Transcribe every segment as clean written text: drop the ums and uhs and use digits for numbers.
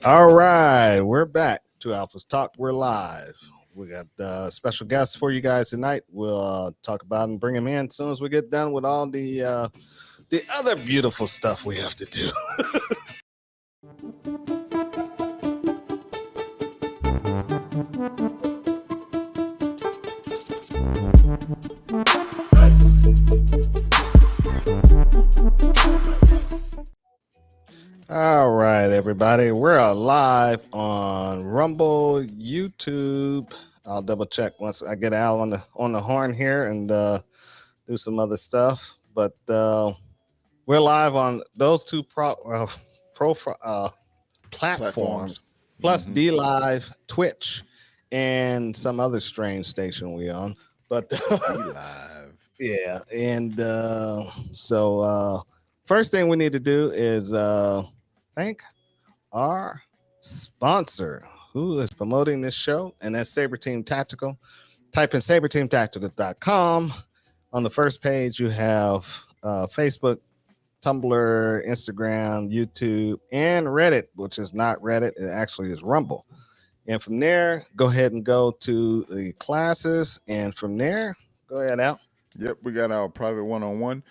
All right, we're back to Alphas Talk. We're live. We got special guests for you guys tonight. We'll talk about and bring them in as soon as we get done with all the other beautiful stuff we have to do. All right, everybody. We're live on Rumble, YouTube. I'll double check once I get Al on the horn here and do some other stuff. But we're live on those two platforms, plus D Live, Twitch, and some other strange station we on. But Live. yeah, and so first thing we need to do is thank our sponsor who is promoting this show, and that's Saber Team Tactical. Type in saberteamtactical.com. On the first page, you have Facebook, Tumblr, Instagram, YouTube, and Reddit, which is not Reddit. It actually is Rumble. And from there, go ahead and go to the classes. And from there, go ahead, Al. Yep, we got our private one-on-one.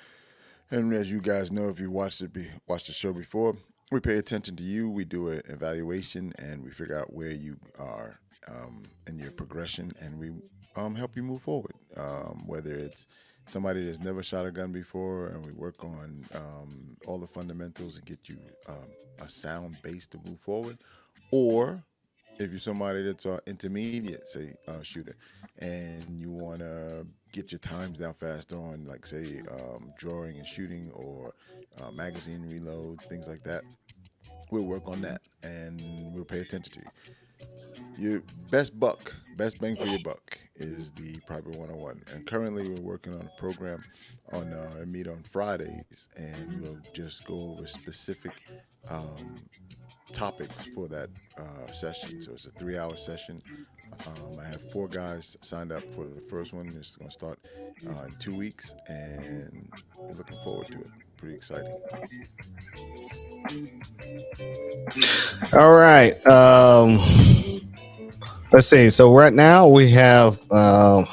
And as you guys know, if you watched the show before, we pay attention to you. We do an evaluation, and we figure out where you are in your progression, and we help you move forward. Whether it's somebody that's never shot a gun before, and we work on all the fundamentals and get you a sound base to move forward, or if you're somebody that's an intermediate, say, shooter, and you want to get your times down faster on, like, say, drawing and shooting or magazine reloads, things like that, we'll work on that, and we'll pay attention to you. Your best bang for your buck is the Private 101. And currently we're working on a program on meet on Fridays, and we'll just go over specific topics for that session. So it's a 3-hour session. I have 4 guys signed up for the first one. It's going to start in 2 weeks, and we're looking forward to it. Pretty exciting. All right. Let's see. So right now we have All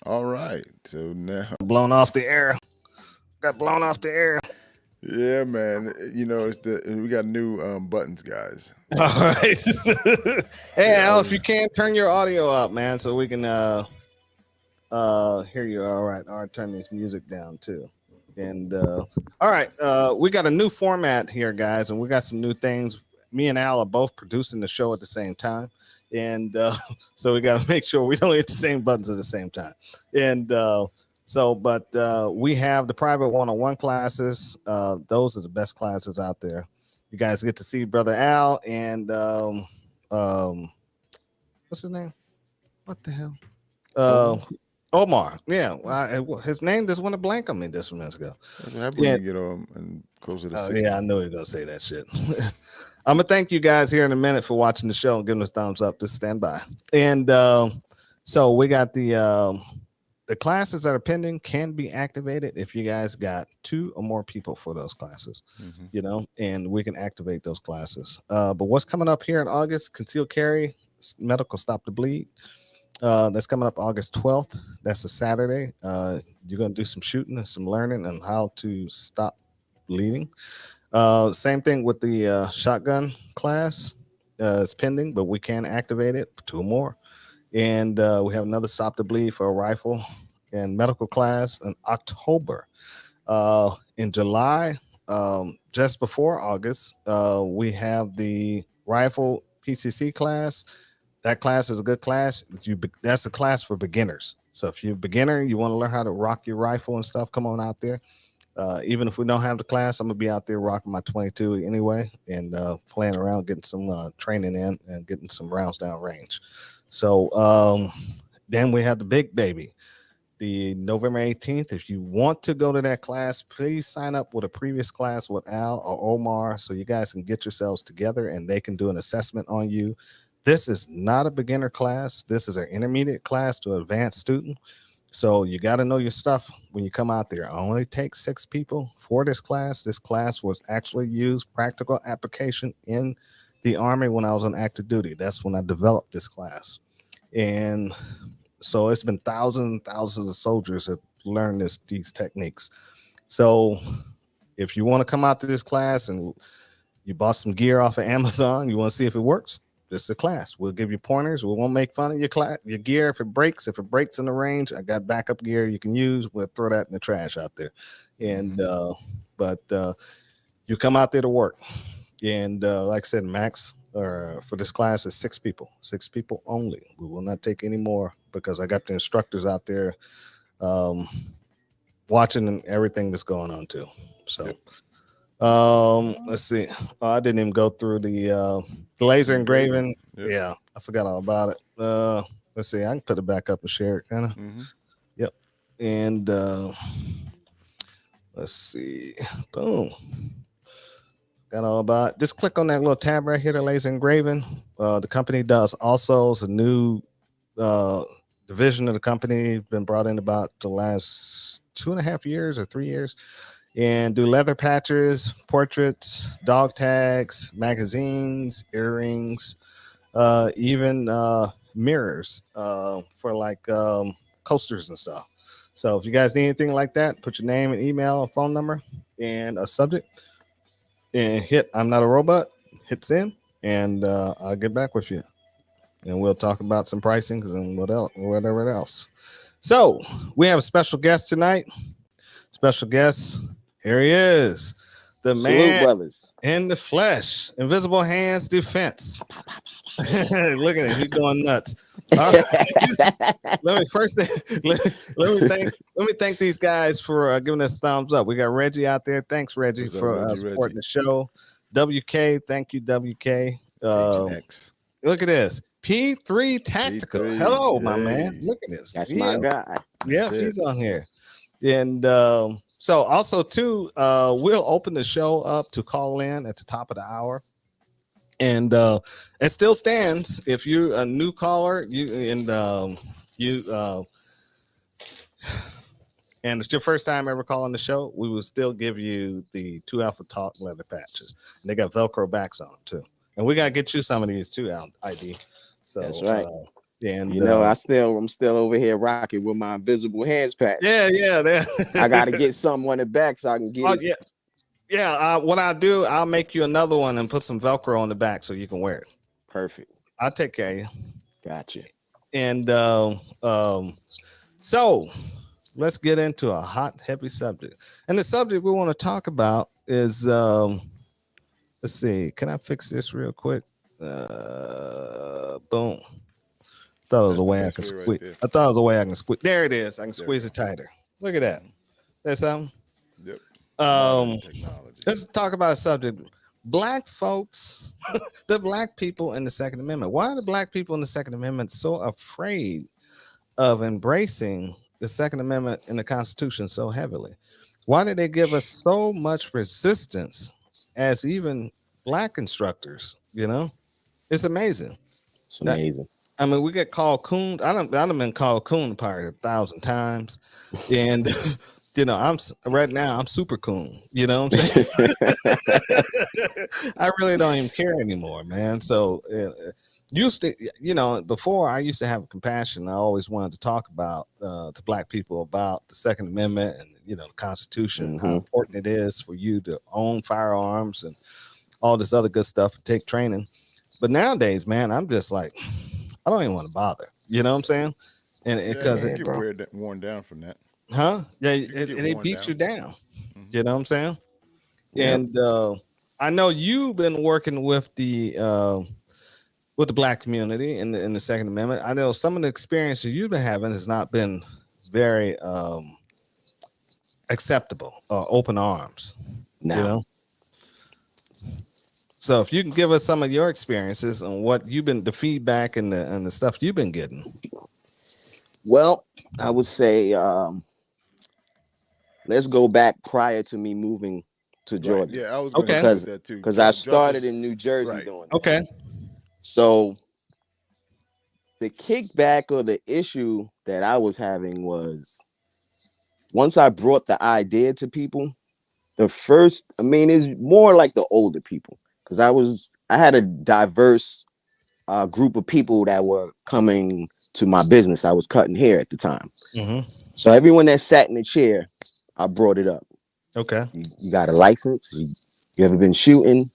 right. So now blown off the air. Got blown off the air. yeah, man. You know, we got new buttons, guys. All right. Hey, Al, if you can turn your audio up, man, so we can hear you. All right. Turn this music down too. And all right, we got a new format here, guys, and we got some new things. Me and Al are both producing the show at the same time, and so we got to make sure we don't hit the same buttons at the same time. And we have the private one-on-one classes. Those are the best classes out there. You guys get to see Brother Al and what's his name? What the hell? Omar. Yeah, his name just went a blank on me just a minute ago. That's what happens when you get on and closer to 60. Yeah, I know you're gonna say that shit. I'm gonna thank you guys here in a minute for watching the show and giving us thumbs up. Just stand by. And so we got the classes that are pending can be activated if you guys got 2 or more people for those classes. You know, and we can activate those classes. But what's coming up here in August? Concealed carry, medical stop the bleed. That's coming up August 12th. That's a Saturday. You're going to do some shooting and some learning on how to stop bleeding. Same thing with the shotgun class. It's pending, but we can activate it for 2 more. And we have another stop the bleed for a rifle and medical class in October. In July, just before August, we have the rifle PCC class. That class is a good class. That's a class for beginners. So if you're a beginner, you want to learn how to rock your rifle and stuff, come on out there. Even if we don't have the class, I'm going to be out there rocking my 22 anyway and playing around, getting some training in and getting some rounds down range. So then we have the big baby, the November 18th. If you want to go to that class, please sign up with a previous class with Al or Omar so you guys can get yourselves together and they can do an assessment on you. This is not a beginner class. This is an intermediate class to advanced student. So you got to know your stuff when you come out there. I only take 6 people for this class. This class was actually used practical application in the Army when I was on active duty. That's when I developed this class. And so it's been thousands and thousands of soldiers have learned these techniques. So if you want to come out to this class and you bought some gear off of Amazon, you want to see if it works, this is a class. We'll give you pointers. We won't make fun of your gear if it breaks. If it breaks in the range, I got backup gear you can use. We'll throw that in the trash out there. And but you come out there to work. And like I said, max for this class is 6 people. 6 people only. We will not take any more because I got the instructors out there watching and everything that's going on too. So let's see. Oh, I didn't even go through the laser engraving. Yep. Yeah, I forgot all about it. Let's see. I can put it back up and share it, kind of. Yep. And let's see. Boom. Got all about it. Just click on that little tab right here, the laser engraving. The company does also. It's a new division of the company. Been brought in about the last 2.5 years or 3 years. And do leather patches, portraits, dog tags, magazines, earrings, even mirrors for like coasters and stuff. So if you guys need anything like that, put your name and email, a phone number, and a subject, and hit I'm Not a Robot, hit send, and I'll get back with you. And we'll talk about some pricing and whatever else. So we have a special guest tonight. Special guest. Here he is, the man brothers in the flesh, Invisible Hands Defense. Look at him, he's going nuts. Right. Let me thank these guys for giving us thumbs up. We got Reggie out there. Thanks, Reggie, for supporting the show. WK, thank you, WK. Look at this. P3 Tactical. P3. Hello, my man. Look at this. That's my guy. Yeah, he's on here. And so also too, we'll open the show up to call in at the top of the hour. And it still stands. If you're a new caller, and it's your first time ever calling the show, we will still give you the 2 Alpha Talk leather patches. And they got Velcro backs on them too. And we gotta get you some of these too, ID. So that's right. And I'm still over here rocking with my Invisible Hands patch. Yeah. I gotta get something on the back so I can get it. Yeah. What I do, I'll make you another one and put some Velcro on the back so you can wear it. Perfect. I'll take care of you. Gotcha. And so let's get into a hot, heavy subject. And the subject we want to talk about is let's see. Can I fix this real quick? Boom. Thought it was a way I can squeeze. I thought it was a way I can squeeze. There it is. I can squeeze it tighter. Look at that. That's something. Yep. Let's talk about a subject. Black folks, the black people in the Second Amendment. Why are the black people in the Second Amendment so afraid of embracing the Second Amendment in the Constitution so heavily? Why did they give us so much resistance as even black instructors? You know, it's amazing. It's amazing. I mean, we get called coon. I've been called coon probably 1,000 times, and I'm right now I'm super coon. You know what I'm saying? I really don't even care anymore, man. So used to, before I used to have compassion. I always wanted to talk about to black people about the Second Amendment and the Constitution, how important it is for you to own firearms and all this other good stuff and take training. But nowadays, man, I'm just like, I don't even want to bother. You know what I'm saying? And because it get worn down from that. Huh? Yeah, it beats you down. You know what I'm saying? Yep. And I know you've been working with the black community in the Second Amendment. I know some of the experiences you've been having has not been very acceptable or open arms. No. You know? So if you can give us some of your experiences on what you've been, the feedback and the stuff you've been getting. Well, I would say let's go back prior to me moving to Georgia. Right. Yeah, I was going to say that too. Because I started in New Jersey doing this. Okay. So the kickback or the issue that I was having was once I brought the idea to people, I mean, it's more like the older people because I had a diverse group of people that were coming to my business. I was cutting hair at the time. Mm-hmm. So everyone that sat in the chair, I brought it up. Okay. You got a license? You ever been shooting?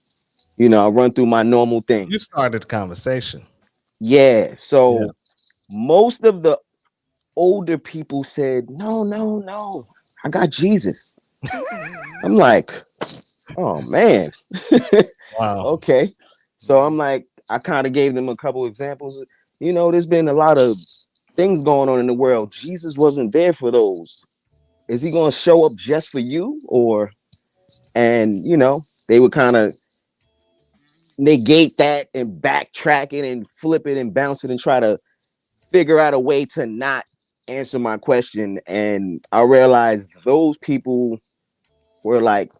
You know, I run through my normal thing. You started the conversation. Yeah. So Yeah. most of the older people said, no, I got Jesus. I'm like, oh man. Wow. Okay. So I'm like, I kind of gave them a couple examples. You know, there's been a lot of things going on in the world. Jesus wasn't there for those. Is he going to show up just for you? And you know, they would kind of negate that and backtrack it and flip it and bounce it and try to figure out a way to not answer my question. And I realized those people were like,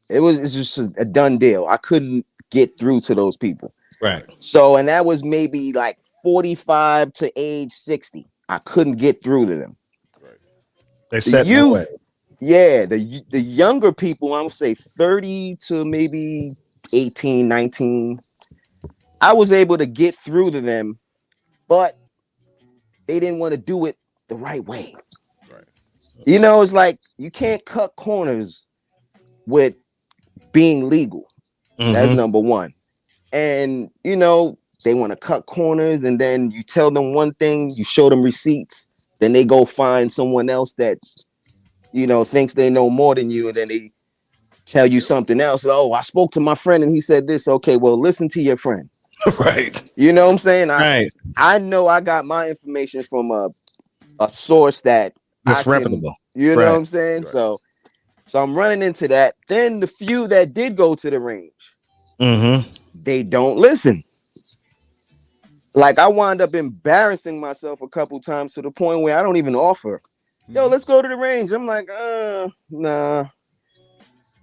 it's just a done deal. I couldn't get through to those people. Right. So, and that was maybe like 45 to age 60. I couldn't get through to them. They The set no way. youth, yeah, the younger people, I would say 30 to maybe 18, 19. I was able to get through to them, but they didn't want to do it the right way. Right. You know, it's like you can't cut corners with being legal. That's Mhm. number one. And you know, they want to cut corners, and then you tell them one thing, you show them receipts, then they go find someone else that you know thinks they know more than you, and then they tell you something else. Oh, I spoke to my friend and he said this. Okay, well, listen to your friend. Right. You know what I'm saying? Right. I know I got my information from a source that It's I can, reputable. you know Right. what I'm saying? Right. So I'm running into that. Then the few that did go to the range, Mm-hmm. they don't listen. Like I wound up embarrassing myself a couple times to the point where I don't even offer. Yo, let's go to the range. I'm like, nah.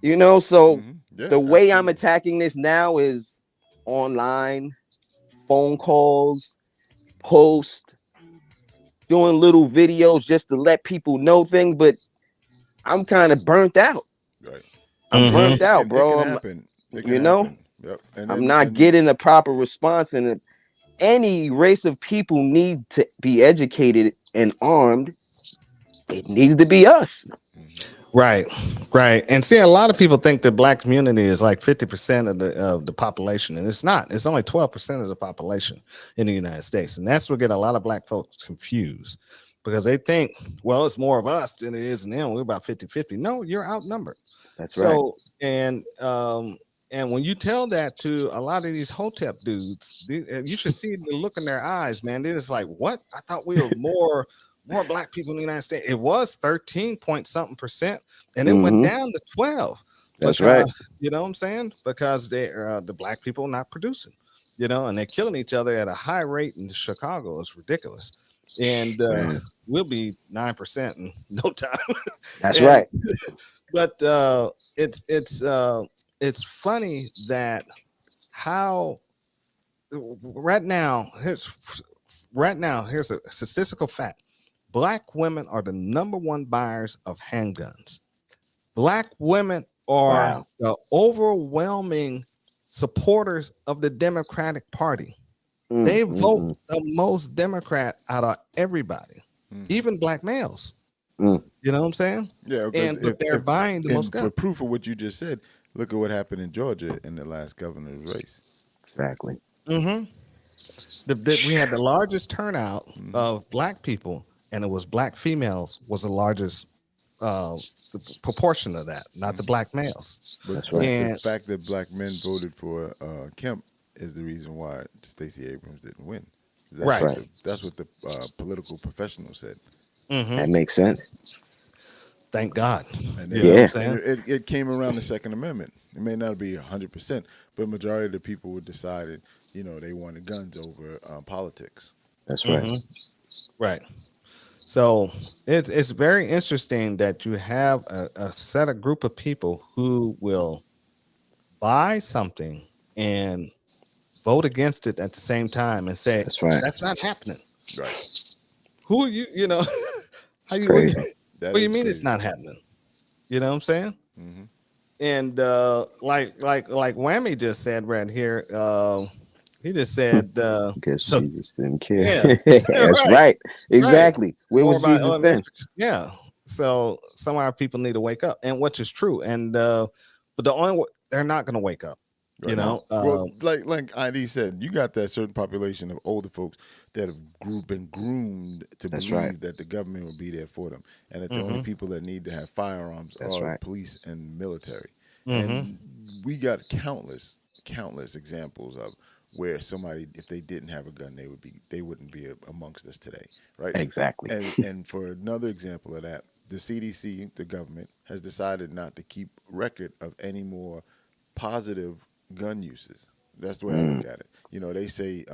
You know, so Yeah, the way I'm absolutely. attacking this now is online, phone calls, post, doing little videos just to let people know things, but I'm kind of burnt out. Right. I'm Mhm. burnt out, It bro. can happen. It can You know, happen. Yep. I'm not getting the proper response, and any race of people need to be educated and armed. It needs to be us. Right. Right. And see, a lot of people think the black community is like 50% of the population, and it's not. It's only 12% of the population in the United States, and that's what get a lot of black folks confused because they think, well, it's more of us than it is in them. We're about 50-50. No, you're outnumbered. That's right. So and when you tell that to a lot of these hotep dudes, you should see the look in their eyes, man. They're just like, what? I thought we were more black people in the United States. It was 13 point something percent, and it went Mhm. down to 12. That's Because, right. you know what I'm saying? Because they're the black people not producing, you know, and they're killing each other at a high rate in Chicago. It's ridiculous. And Man. we'll be 9% in no time. That's And- right. But it's funny that how right now here's a statistical fact. Black women are the number one buyers of handguns. Black women are Wow. the overwhelming supporters of the Democratic Party. Mm, They mm, vote mm. the most Democrat out of everybody, even black males. Mm. You know what I'm saying? Yeah. But they're buying the most for guns. proof of what you just said, look at what happened in Georgia in the last governor's race. Exactly. Mm-hmm. We had the largest turnout of black people, and it was black females was the largest proportion of that, not the black males. But That's right. the And fact that black men voted for Kemp is the reason why Stacey Abrams didn't win. Right. That's what the political professionals said. That makes sense. thank God. And You know what I'm Yeah. saying? and it came around the Second Amendment. It may not be 100%, but majority of the people were decided, they wanted guns over politics. That's right. Mhm. Right. So it's very interesting that you have a set of group of people who will buy something and vote against it at the same time and say That's right. that's not happening. Right. Who are you? You know, how It's you? crazy. That What do you is mean it's crazy. not happening? You know what I'm saying? Mm-hmm. And like Whammy just said right here, he just said, Guess so Jesus didn't care. yeah, That's right, right. right. Exactly. Where More was about Jesus then? yeah. So some of our people need to wake up, and which is true. And but the only they're not going to wake up. You Right. know, Well, like ID said, you got that certain population of older folks that have been groomed to That's believe right. that the government will be there for them, and that the only mhm, people that need to have firearms That's are right. police and military. mhm, And we got countless examples of where somebody, if they didn't have a gun, they wouldn't be amongst us today, right? Exactly. And for another example of that, the CDC, the government, has decided not to keep record of any more positive gun uses. That's the way I look Mm, at it. You know, they say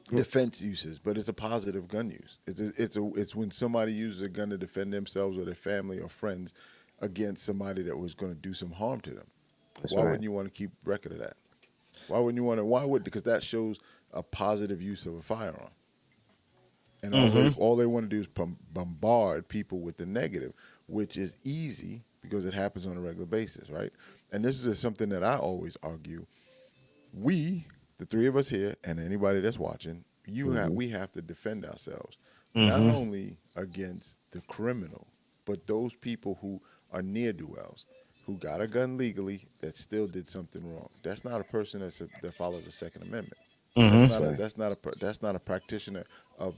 defense uses, but it's a positive gun use. It's when somebody uses a gun to defend themselves or their family or friends against somebody that was going to do some harm to them. that's Why right. wouldn't you want to keep record of that? Why wouldn't you want to? Why would? Because that shows a positive use of a firearm. And mhm, all they want to do is bombard people with the negative, which is easy because it happens on a regular basis, right? And this is something that I always argue. We, the three of us here, and anybody that's watching, Mhm. we have to defend ourselves, not mhm, only against the criminal, but those people who are near do wells, who got a gun legally that still did something wrong. That's not a person that follows the Second Amendment. mhm, That's right. That's not a practitioner of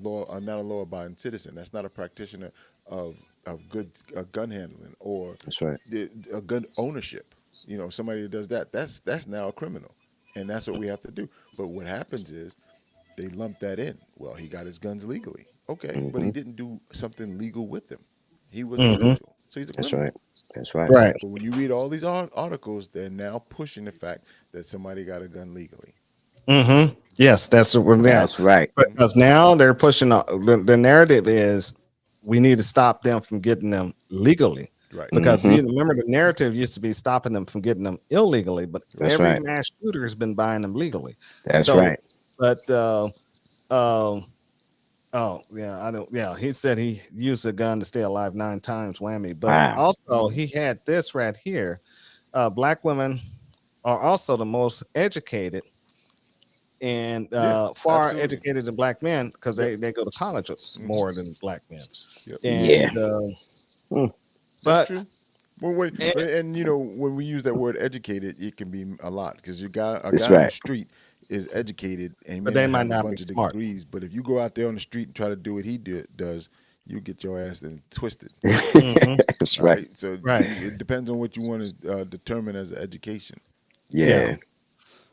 law, not a law-abiding citizen. That's not a practitioner of good gun handling or That's right. a gun ownership. You know, somebody that does that, that's now a criminal, and that's what we have to do. But what happens is they lump that in. Well, he got his guns legally, okay, but he Hmm. didn't do something legal with them. He was mhm. illegal, so he's a That's criminal. right. That's right. Right. But when you read all these articles, they're now pushing the fact that somebody got a gun legally. Yes, that's what we're now. That's right. Because now they're pushing the narrative is we need to stop them from getting them legally. Right. Because Hmm. you remember the narrative used to be stopping them from getting them illegally, but That's every right. mass shooter has been buying them legally. That's So, right. but oh yeah, I don't. Yeah, he said he used a gun to stay alive 9 times, whammy. But Wow. also he had this right here. Black women are also the most educated and Yeah, far absolutely. educated than black men because Yep. they go to college Hmm. more than black men. Yep. Yeah. And Mm, That's but true. Well, wait, and, and you know when we use that word educated, it can be a lot because a that's guy on the right. street is educated and he but may they not might have a not be bunch of smart. degrees, but if you go out there on the street and try to do what does, you get your ass then twisted. Hmm. That's All right. right, so Right. it depends on what you want to determine as education. Yeah. Yeah.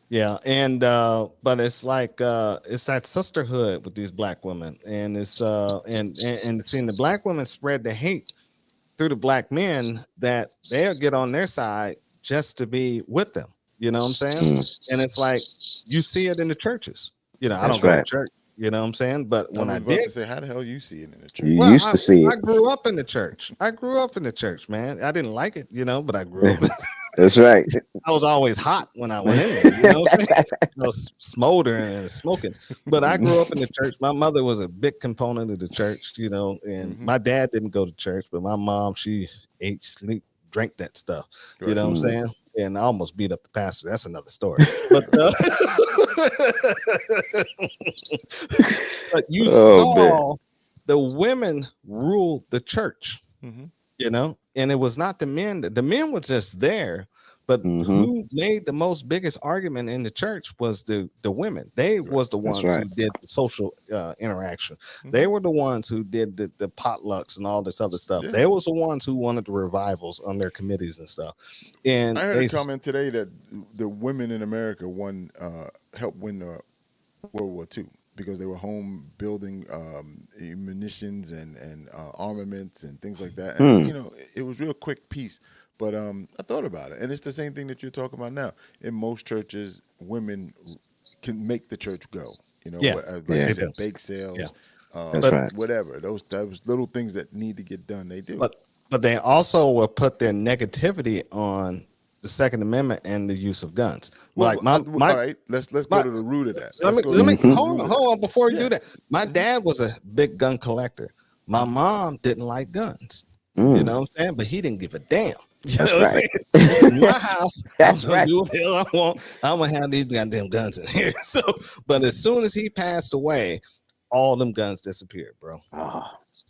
Yeah. And but it's like it's that sisterhood with these black women, and it's and seeing the black women spread the hate through the black men that they'll get on their side just to be with them. You know what I'm saying? Mm, And it's like you see it in the churches. You know, I don't that's go to right. church. You know what I'm saying? But I when I was about did, to say, how the hell you see it in the You church? well, used to see I it. grew up in the church. I grew up in the church, man. I didn't like it, but I grew up. That's right. I was always hot when I went in there. You know what I'm saying? I was smoldering and smoking. But I grew up in the church. My mother was a big component of the church, and Hmm. my dad didn't go to church, but my mom, she ate, sleep, drank that stuff. You Right. know what I'm Mm. saying? And I almost beat up the pastor. That's another story. But but you Oh man. saw the women rule the church, Hmm. and it was not the men. The men were just there, but Hmm. who made the most biggest argument in the church was the women. They Right. was the That's ones right. who did the social interaction. They Hmm. were the ones who did the potlucks and all this other stuff. Yeah. They was the ones who wanted the revivals on their committees and stuff. And I heard a they comment today that the women in America helped win World War II because they were home building munitions and armaments and things like that. And Hmm. you know, it was real quick piece, but I thought about it, and it's the same thing that you're talking about now. In most churches, women can make the church go. You know, yeah, like you Yeah. they do. said, bake Yeah. sales, That's But right. whatever. Those little things that need to get done, they do. but they also will put their negativity on the Second Amendment and the use of guns. Well, Like my all right, let's go my- to the root of that. let me Let's go to the hold root on, of that. hold on before you Yeah. do that. My dad was a big gun collector. My mom didn't like guns. You Mm, know what I'm saying? But he didn't give a damn. You That's know what I'm right. saying? In my house, That's I'm gonna right. do what the hell I want. I'm gonna have these goddamn guns in here. So, but as soon as he passed away, all them guns disappeared, bro. Oh,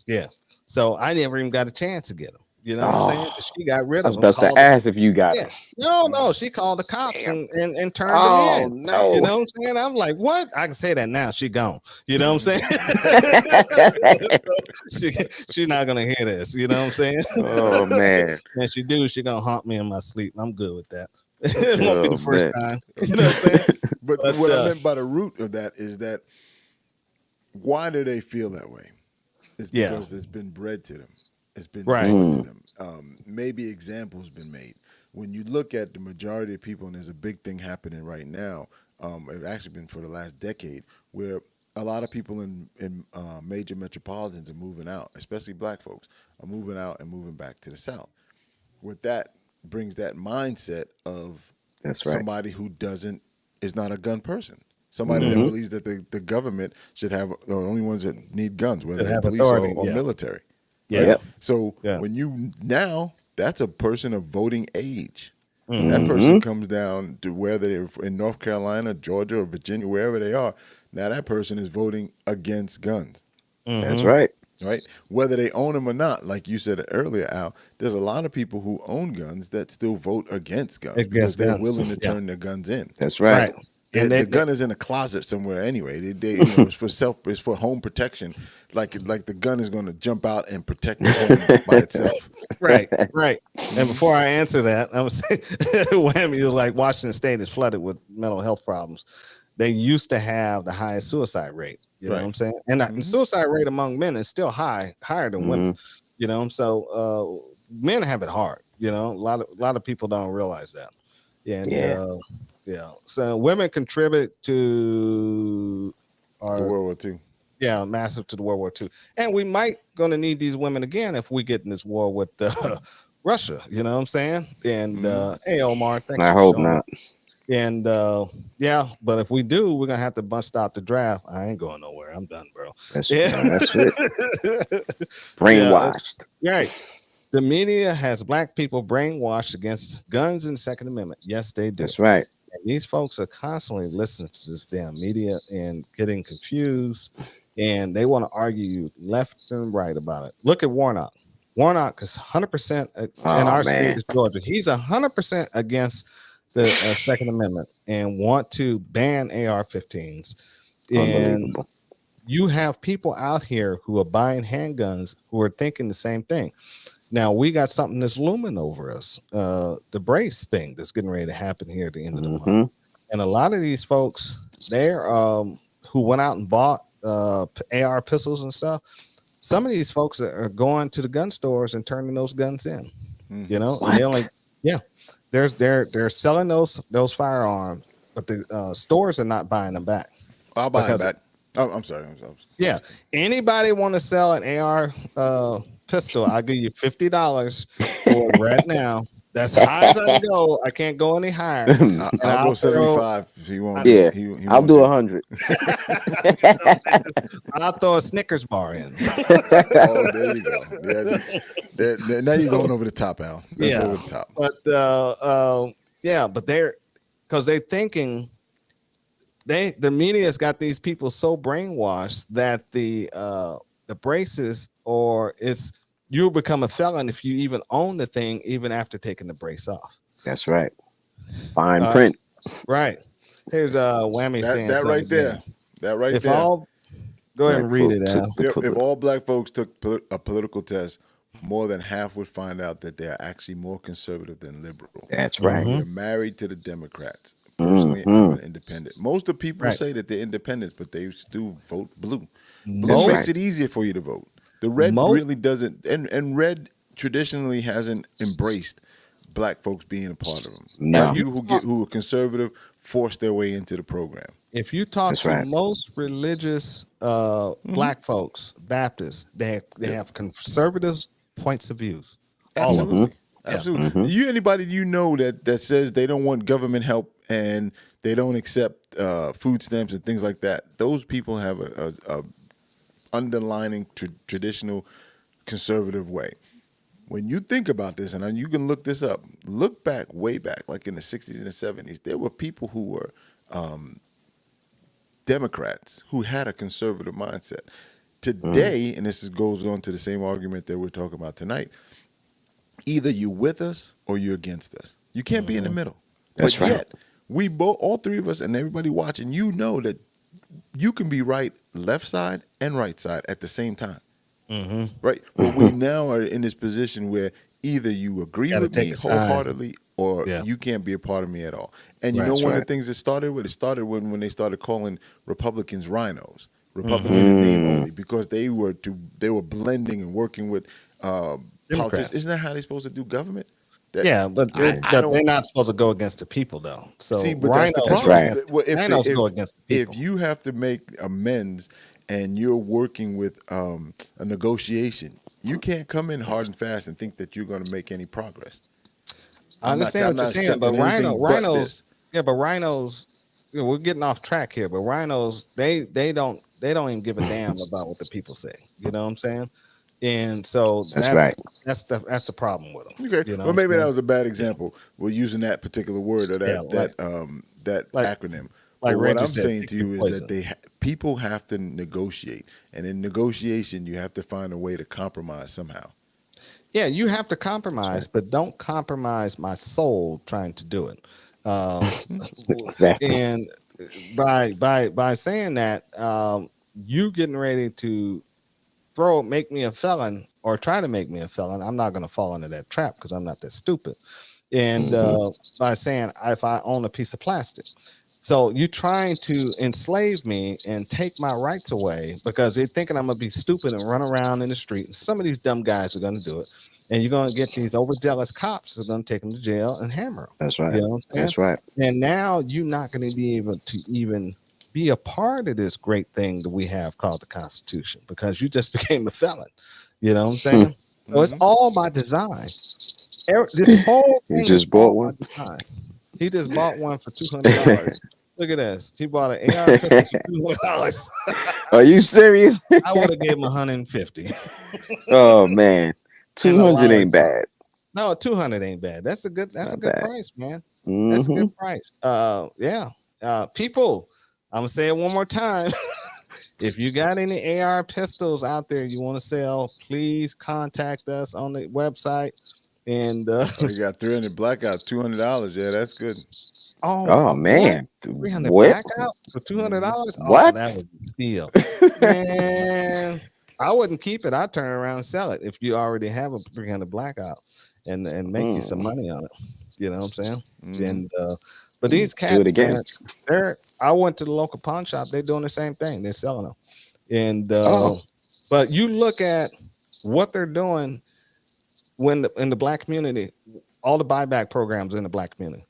Yeah. So I never even got a chance to get them. You know what I'm saying? 'Cause she got rid I of was them. about to Called ask if you got yeah. them. No, she called the cops Damn. and turned Oh them in. no. You know what I'm saying? I'm like, what? I can say that now. She gone. You know what I'm saying? She's not gonna hear this. You know what I'm saying? Oh man. And she do, she gonna haunt me in my sleep. I'm good with that. It won't be Oh, the first man. time. You know what I'm saying? But But, what I meant by the root of that is that why do they feel that way? It's Yeah. because it's been bred to them. It's been Right. taught to them. Maybe examples been made. When you look at the majority of people, and there's a big thing happening right now. It's actually been for the last decade, where a lot of people in major metropolitans are moving out, especially black folks, are moving out and moving back to the South. With that brings that mindset of That's right. somebody who is not a gun person. Somebody that believes that the government should have the only ones that need guns, whether Should they're have police authority, or yeah. military. Yeah. Yep. So Yeah. when that's a person of voting age. Mm-hmm. That person comes down to whether they're in North Carolina, Georgia, or Virginia, wherever they are. Now that person is voting against guns. That's right. Right? Whether they own them or not, like you said earlier, Al, there's a lot of people who own guns that still vote against guns because Against they're guns. willing to Yeah. turn their guns in. That's right. Right. And The gun is in a closet somewhere anyway. It's it's for home protection. Like the gun is going to jump out and protect the home by itself. right. And before I answer that, I was saying Whammy is like Washington State is flooded with mental health problems. They used to have the highest suicide rate. You know Right. what I'm saying? And the suicide rate among men is still higher than women. You know, so men have it hard. You know, a lot of people don't realize that. And yeah. So women contribute to The our World War II. yeah, massive to the World War II. And we might going to need these women again if we get in this war with Russia. You know what I'm saying? And hey, Omar, thanks I for hope showing not. up. And yeah, but if we do, we're gonna have to bust out the draft. I ain't going nowhere. I'm done, bro. That's Yeah. that's it. Brainwashed. Right. The media has black people brainwashed against guns and the Second Amendment. Yes, they do. That's right. And these folks are constantly listening to this damn media and getting confused, and they want to argue you left and right about it. Look at Warnock. Warnock is 100% in our state is Georgia. He's 100% against the Second Amendment and want to ban AR-15s. And Unbelievable. you have people out here who are buying handguns who are thinking the same thing. Now we got something that's looming over us. The brace thing that's getting ready to happen here at the end of the month. And a lot of these folks there who went out and bought AR pistols and stuff, some of these folks are going to the gun stores and turning those guns in. You know, and they only they're selling those firearms, but the stores are not buying them back. I'll buy it back. Oh, I'm sorry. Yeah. Anybody want to sell an AR pistol? I'll give you $50 for it right now. That's high as I can go. I can't go any higher. I'll go 75 if he won't. Yeah, he I'll won't do take 100. I'll throw a Snickers bar in. Oh, there you go. Yeah, now you're going over the top, Al. That's over the top. But but they're because they're thinking the media's got these people so brainwashed that the braces or it's you'll become a felon if you even own the thing even after taking the brace off. That's right. Fine print. Right. Here's Whammy saying that right there. again. That right If there. all go ahead and read it, Al. If all black folks took a political test, more than half would find out that they're actually more conservative than liberal. That's right. They're married to the Democrats. Personally, I'm an independent. Most of the people say that they're independents, but they still vote blue. This makes it easier for you to vote. The red really doesn't, and red traditionally hasn't embraced black folks being a part of them. No. You who are conservative force their way into the program. If you talk That's to right. most religious black folks, Baptists, they have conservative points of views. Absolutely. Absolutely. Mhm. You anybody you know that says they don't want government help and they don't accept food stamps and things like that. Those people have a underlining traditional conservative way. When you think about this, and you can look this up, look back, way back, like in the 60s and the 70s, there were people who were Democrats who had a conservative mindset. Today, and goes on to the same argument that we're talking about tonight, either you're with us or you're against us. You can't be in the middle. That's but right. yet, we both, all three of us, and everybody watching, you know that you can be right, left side and right side at the same time. Right? But we now are in this position where either you agree Gotta with me take a side. wholeheartedly or Yeah. you can't be a part of me at all. And you Right. know That's one of right. the things that started with? It started when they started calling Republicans rhinos. Republican in name only, because they were blending and working with politicians. Democrats. Isn't that how they're supposed to do government? Yeah, but I but don't they're not supposed to go against the people though. So see, but that's the rhinos, problem. problem. Right. Well, rhinos go against the people. if you have to make amends and you're working with a negotiation, you can't come in hard and fast and think that you're going to make any progress. I understand what you're saying, but accepting anything rhinos, this. yeah, but rhinos, we're getting off track here. But rhinos, they don't even give a damn about what the people say. You know what I'm saying? And so That's right. That's the problem with them. Okay, You know well, maybe what I'm that was a bad example. We're using that particular word or that Yeah, that like- acronym. like But what Reggie I'm said, saying pick to your you is poison. that people have to negotiate, and in negotiation, you have to find a way to compromise somehow. Yeah, you have to compromise, but don't compromise my soul trying to do it. Exactly. And by saying that, you getting ready to make me a felon or try to make me a felon, I'm not going to fall into that trap because I'm not that stupid. And by saying if I own a piece of plastic, so you trying to enslave me and take my rights away because they're thinking I'm gonna be stupid and run around in the street. And some of these dumb guys are gonna do it, and you're gonna get these overzealous cops that are gonna take them to jail and hammer them. That's right. You know what I'm saying? That's right. And now you're not going to be able to even be a part of this great thing that we have called the Constitution because you just became a felon. You know what I'm saying? So it's all by design. This whole You thing just is bought all one? by design. He just bought one for $200. Look at this. He bought an AR pistol for $200. Are you serious? I would have gave him 150. Oh man, And a 200 ain't lollipop. bad. No, 200 ain't bad. That's a good Not good bad. price, man. That's a Mhm. good price. Yeah. People, I'm gonna say it one more time. If you got any AR pistols out there you want to sell, please contact us on the website. And You got 300 blackouts, $200. Yeah, that's good. Oh man, 300 what? blackout for $200? Oh, What? that would be steal. Man, I wouldn't keep it. I'd turn around and sell it if you already have a 300 blackout and make you some money on it. You know what I'm saying? And but these Do it cats, again. man, I went to the local pawn shop. They're doing the same thing. They're selling them. And Oh. but you look at what they're doing when in the black community, all the buyback programs in the black community.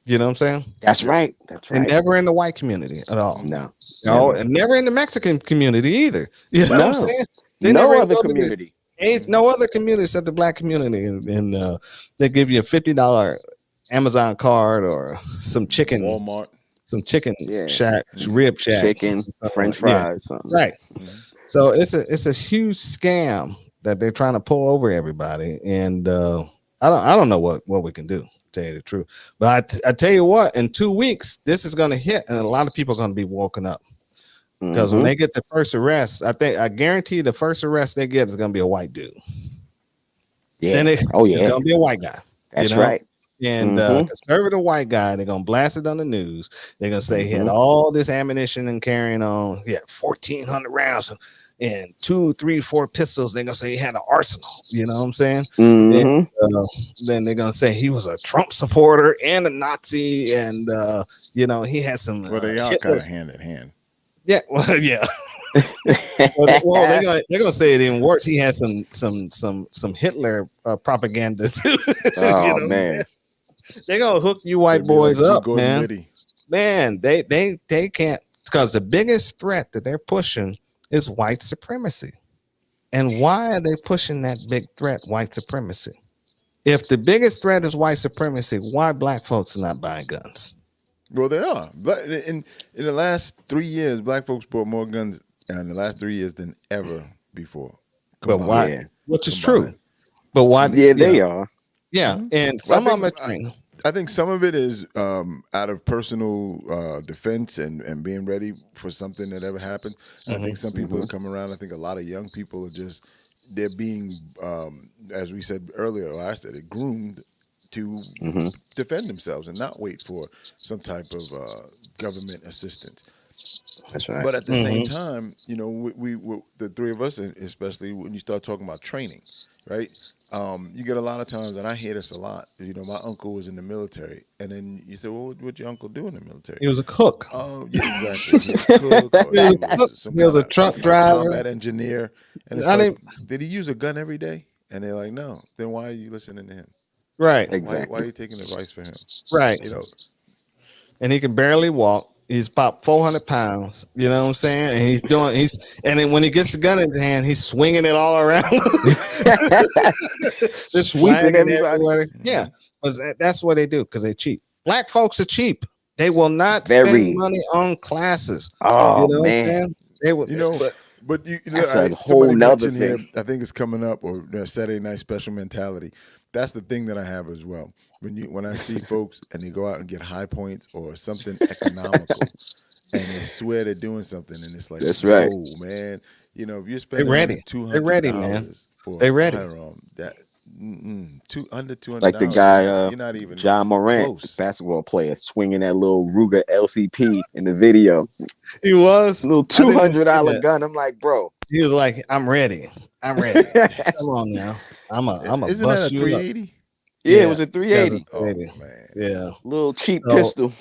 You know what I'm saying? That's right. That's And right. never in the white community at all. No. No, and never in the Mexican community either. You know what I'm No. saying? They No never other go to the- community. Ain't no other community except the black community, and they give you a $50 Amazon card or some chicken, Walmart. Yeah. shack, rib shack, Chicken, French Yeah, fries, something. right. So it's a huge scam that they're trying to pull over everybody, and I don't know what we can do. To tell you the truth, but I tell you what, in 2 weeks this is going to hit, and a lot of people are going to be woken up. Because when Mhm. they get the first arrest, I guarantee the first arrest they get is gonna be a white dude. Yeah. Then it's yeah. gonna be a white guy. That's you know? right. And Mhm. conservative white guy, they're gonna blast it on the news. They're gonna say he had all this ammunition and carrying on. He had 1,400 rounds and 2, 3, 4 pistols. They're gonna say he had an arsenal. You know what I'm saying? Mhm. Then they're gonna say he was a Trump supporter and a Nazi, and he had some. Well, they are Hitler- kind of hand in hand. Yeah, well, yeah. They're gonna say it even worse. He had some Hitler propaganda too. Oh man. They're gonna hook you white They'd be boys like up, Gordon man. Liddy. Man, they can't, because the biggest threat that they're pushing is white supremacy. And why are they pushing that big threat, white supremacy? If the biggest threat is white supremacy, why black folks are not buying guns? Well, they are. But in the last 3 years, black folks bought more guns in the last 3 years than ever before. But why? Yeah. Which is Combined. true. But why? Yeah, they are. Yeah, and Well, some of them are trained. I think some of it is out of personal defense and being ready for something that ever happened. I think some people have come around. I think a lot of young people are just they're being, as we said earlier, or I said it, groomed to defend themselves and not wait for some type of government assistance. That's right. But at the same time, you know, we the three of us, especially when you start talking about training, right? You get a lot of times, and I hear this a lot. You know, my uncle was in the military, and then you say, "Well, what'd your uncle do in the military?" He was a cook. Oh, yeah, exactly. He was a cook, or he was some He was a kinda truck driver. combat engineer. And it's I like, did he use a gun every day? And they're like, no. Then why are you listening to him? Right, Exactly. Why are you taking advice for him? right. You know, And he can barely walk. He's about 400 pounds. You know what I'm saying? And and then when he gets the gun in his hand, he's swinging it all around. Just Sweeping flagging everybody. everywhere. Yeah, 'cause that's what they do because they cheap. Black folks are cheap. They will not Very. spend money on classes. Oh, you know what I'm man. saying? They would. you know, but you know, That's a somebody whole nother mentioned here, thing. I think it's coming up, or Saturday Night Special Mentality. That's the thing that I have as well. When I see folks and they go out and get high points or something economical, and they swear they're doing something, and it's like, That's right. oh man, you know, if you're spending ready. $200 They're ready, man. for They a ready. firearm, that under $200, Like the guy, you're not even John Morant, close. basketball player, swinging that little Ruger LCP in the video. He was. Little I didn't see $200 that. gun. I'm like, bro. He was like, "I'm ready. I'm ready. Come on now. I'm a Isn't that bust a you up." 380? Yeah, it was a 380. Oh 380. man. Yeah. Little cheap So- pistol.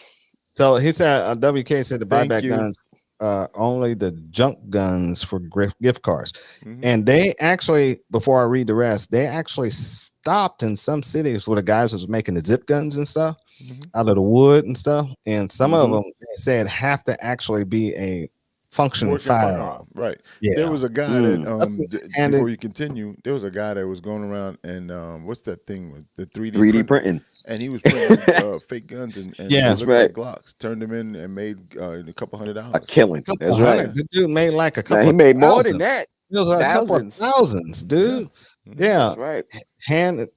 So he said, WK said the Thank buyback you. guns are only the junk guns for gift cards. Mhm. And they actually, before I read the rest, they actually stopped in some cities where the guys was making the zip guns and stuff Mhm. out of the wood and stuff. And some of Mhm. them they said have to actually be a functioning Working firearm. right? Yeah. There was a guy that And before you continue, there was a guy that was going around and what's that thing with the 3D 3D printer? printing. And he was printing fake guns and Yeah. they That's looked right. like Glocks, turned them in and made a couple $100. A killing. Couple That's hundred. right. The dude made like a Now, couple. he of made more thousand. than that. It was a couple of Thousands. thousands, dude. Mhm. Yeah. That's right. Hand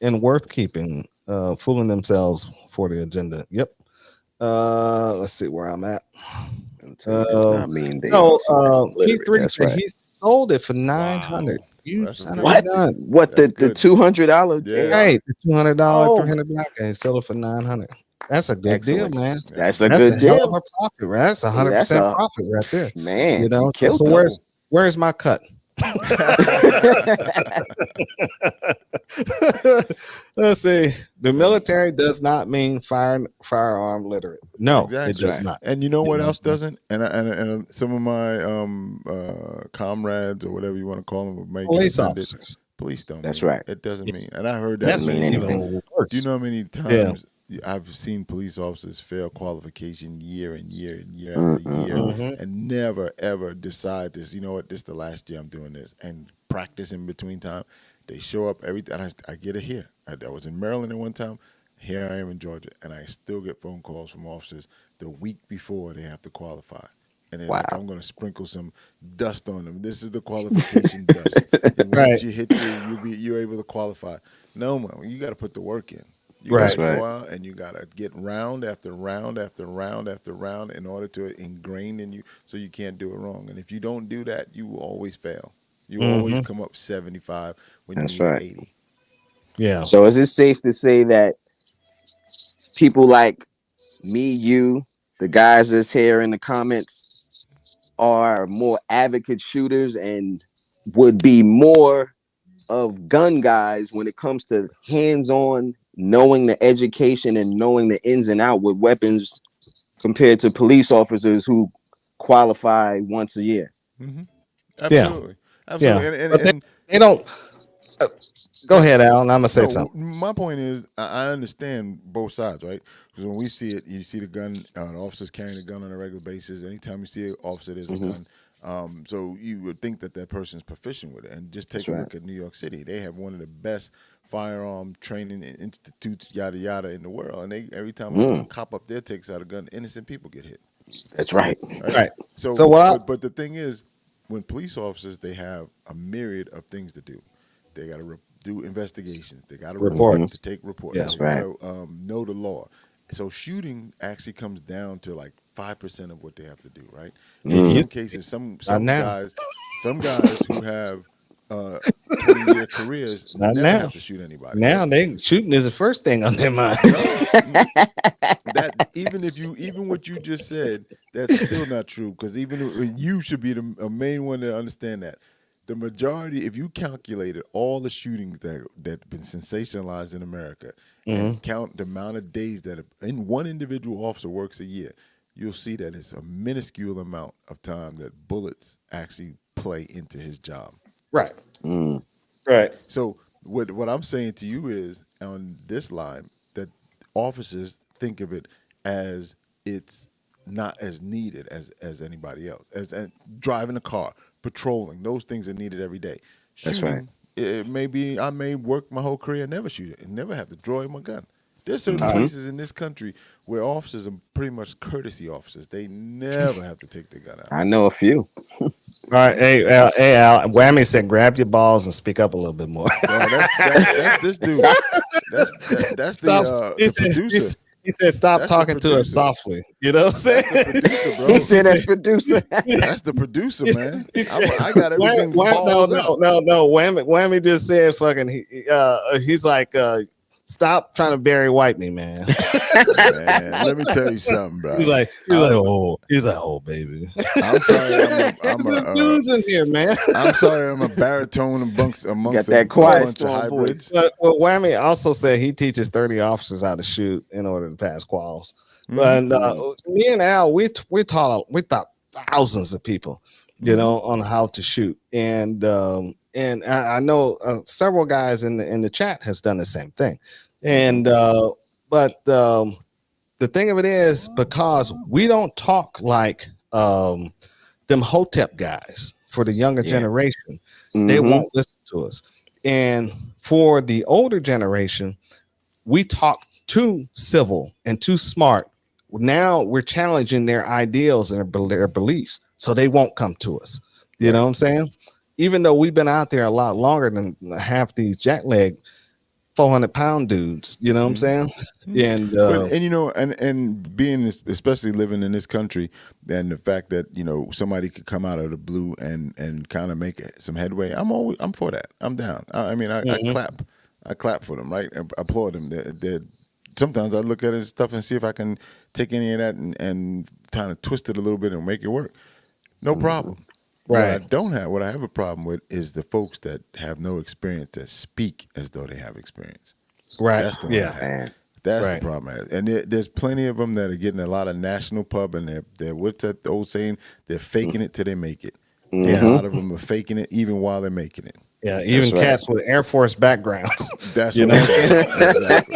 and worth keeping, fooling themselves for the agenda. Yep. Let's see where I'm at. Does not mean they So are literate. P3 That's said right. he sold it for 900. Wow. You That's son of What? a gun. What That's the good. $200? Yeah. Right, the $200, Oh. 300 black guy. He sold it for 900. That's a good deal, Excellent. man. That's a That's good a hell of deal. a profit, right? That's 100% That's a- profit right there. Man, You know, he killed so them. where's my cut? Let's see. The military does not mean firearm literate. No, it Exactly. does not. And you know You what know? else doesn't? And some of my comrades or whatever you want to call them, make Police officers. Police don't. That's mean it. right. It doesn't mean. And I heard that. That's mean many anything. times. worse. Do you know how many times I've seen police officers fail qualification year and year and year after year, Mhm. and never ever decide this? You know what? This is the last year I'm doing this, and practice in between time. They show up every time. I get it here. I was in Maryland at one time. Here I am in Georgia, and I still get phone calls from officers the week before they have to qualify. And they're like, Wow. I'm going to sprinkle some dust on them. This is the qualification dust. And Right. once you hit you're able to qualify. No, man, you got to put the work in. You Right. got to Right. go out and you got to get round after round after round after round in order to ingrain in you so you can't do it wrong. And if you don't do that, you will always fail. You will always come up 75 when That's you need right. 80. Yeah. So is it safe to say that people like me, you, the guys that's here in the comments are more advocate shooters and would be more of gun guys when it comes to hands-on knowing the education and knowing the ins and out with weapons compared to police officers who qualify once a year? Mm-hmm. Yeah. Absolutely. Absolutely. But And they don't. Go ahead, Alan. I'm gonna say no, something. my point is, I understand both sides, right? Because when we see it, you see the gun, the officers carrying a gun on a regular basis. Anytime you see an officer, there's a gun. So you would think that that person's proficient with it. And just take That's a right. look at New York City. They have one of the best firearm training institutes, yada yada, in the world. And they every time a cop up there takes out a gun, innocent people get hit. That's right. Right. Right. So, So what I, but the thing is, when police officers, they have a myriad of things to do. They got to do investigations. They got to report, to take reports. Yeah. They got to know the law. So shooting actually comes down to like 5% of what they have to do, right? In some cases, some now. guys who have 20-year careers Not never now. have to shoot anybody. Now right? they shooting is the first thing on their mind. That even what you just said, that's still not true, because you should be the main one to understand that the majority, if you calculated all the shootings that have been sensationalized in America and count the amount of days that one individual officer works a year, you'll see that it's a minuscule amount of time that bullets actually play into his job. Right. Right. So what I'm saying to you is, on this line, that officers think of it as it's not as needed as anybody else. As driving a car, patrolling, those things are needed every day. That's right. It may be, I may work my whole career and never shoot it and never have to draw in my gun. There's certain places in this country where officers are pretty much courtesy officers. They never have to take their gun out. I know a few. All right. Hey, Al. Whammy said, grab your balls and speak up a little bit more. Well, that's this dude. That's the producer. He said, stop That's the talking to us producer. softly. You know what I'm saying? That's the producer, bro. He said that's producer. That's the producer, man. I got everything. No. balls out. Whammy just said fucking, he's like, stop trying to Barry White me, man. Man, let me tell you something, bro. He's like, oh, baby. I'm sorry, I'm This a dude's in here, man. I'm sorry, I'm a baritone amongst Got that a quiet bunch of storm hybrids. voice. Well, Whammy also said he teaches 30 officers how to shoot in order to pass quals. But me and Al, we taught thousands of people, you know, on how to shoot, and I know several guys in the chat has done the same thing, and but the thing of it is, because we don't talk like them Hotep guys for the younger generation, they won't listen to us, and for the older generation, we talk too civil and too smart. Now we're challenging their ideals and their beliefs, so they won't come to us. You know what I'm saying? Even though we've been out there a lot longer than half these jackleg 400-pound dudes, you know what I'm saying? And you know, and being, especially living in this country, and the fact that, you know, somebody could come out of the blue and kind of make some headway, I'm for that. I'm down. I mean, I clap for them, right? I applaud them. Sometimes I look at it and stuff and see if I can take any of that and kind of twist it a little bit and make it work. No problem. Right. What I have a problem with is the folks that have no experience that speak as though they have experience. right, That's the one I have. Man. That's Right. the problem I have. And there's plenty of them that are getting a lot of national pub, and they're what's that the old saying? They're faking it till they make it. And a lot of them are faking it even while they're making it. yeah, even right. cats with Air Force backgrounds. That's You what know? I'm saying.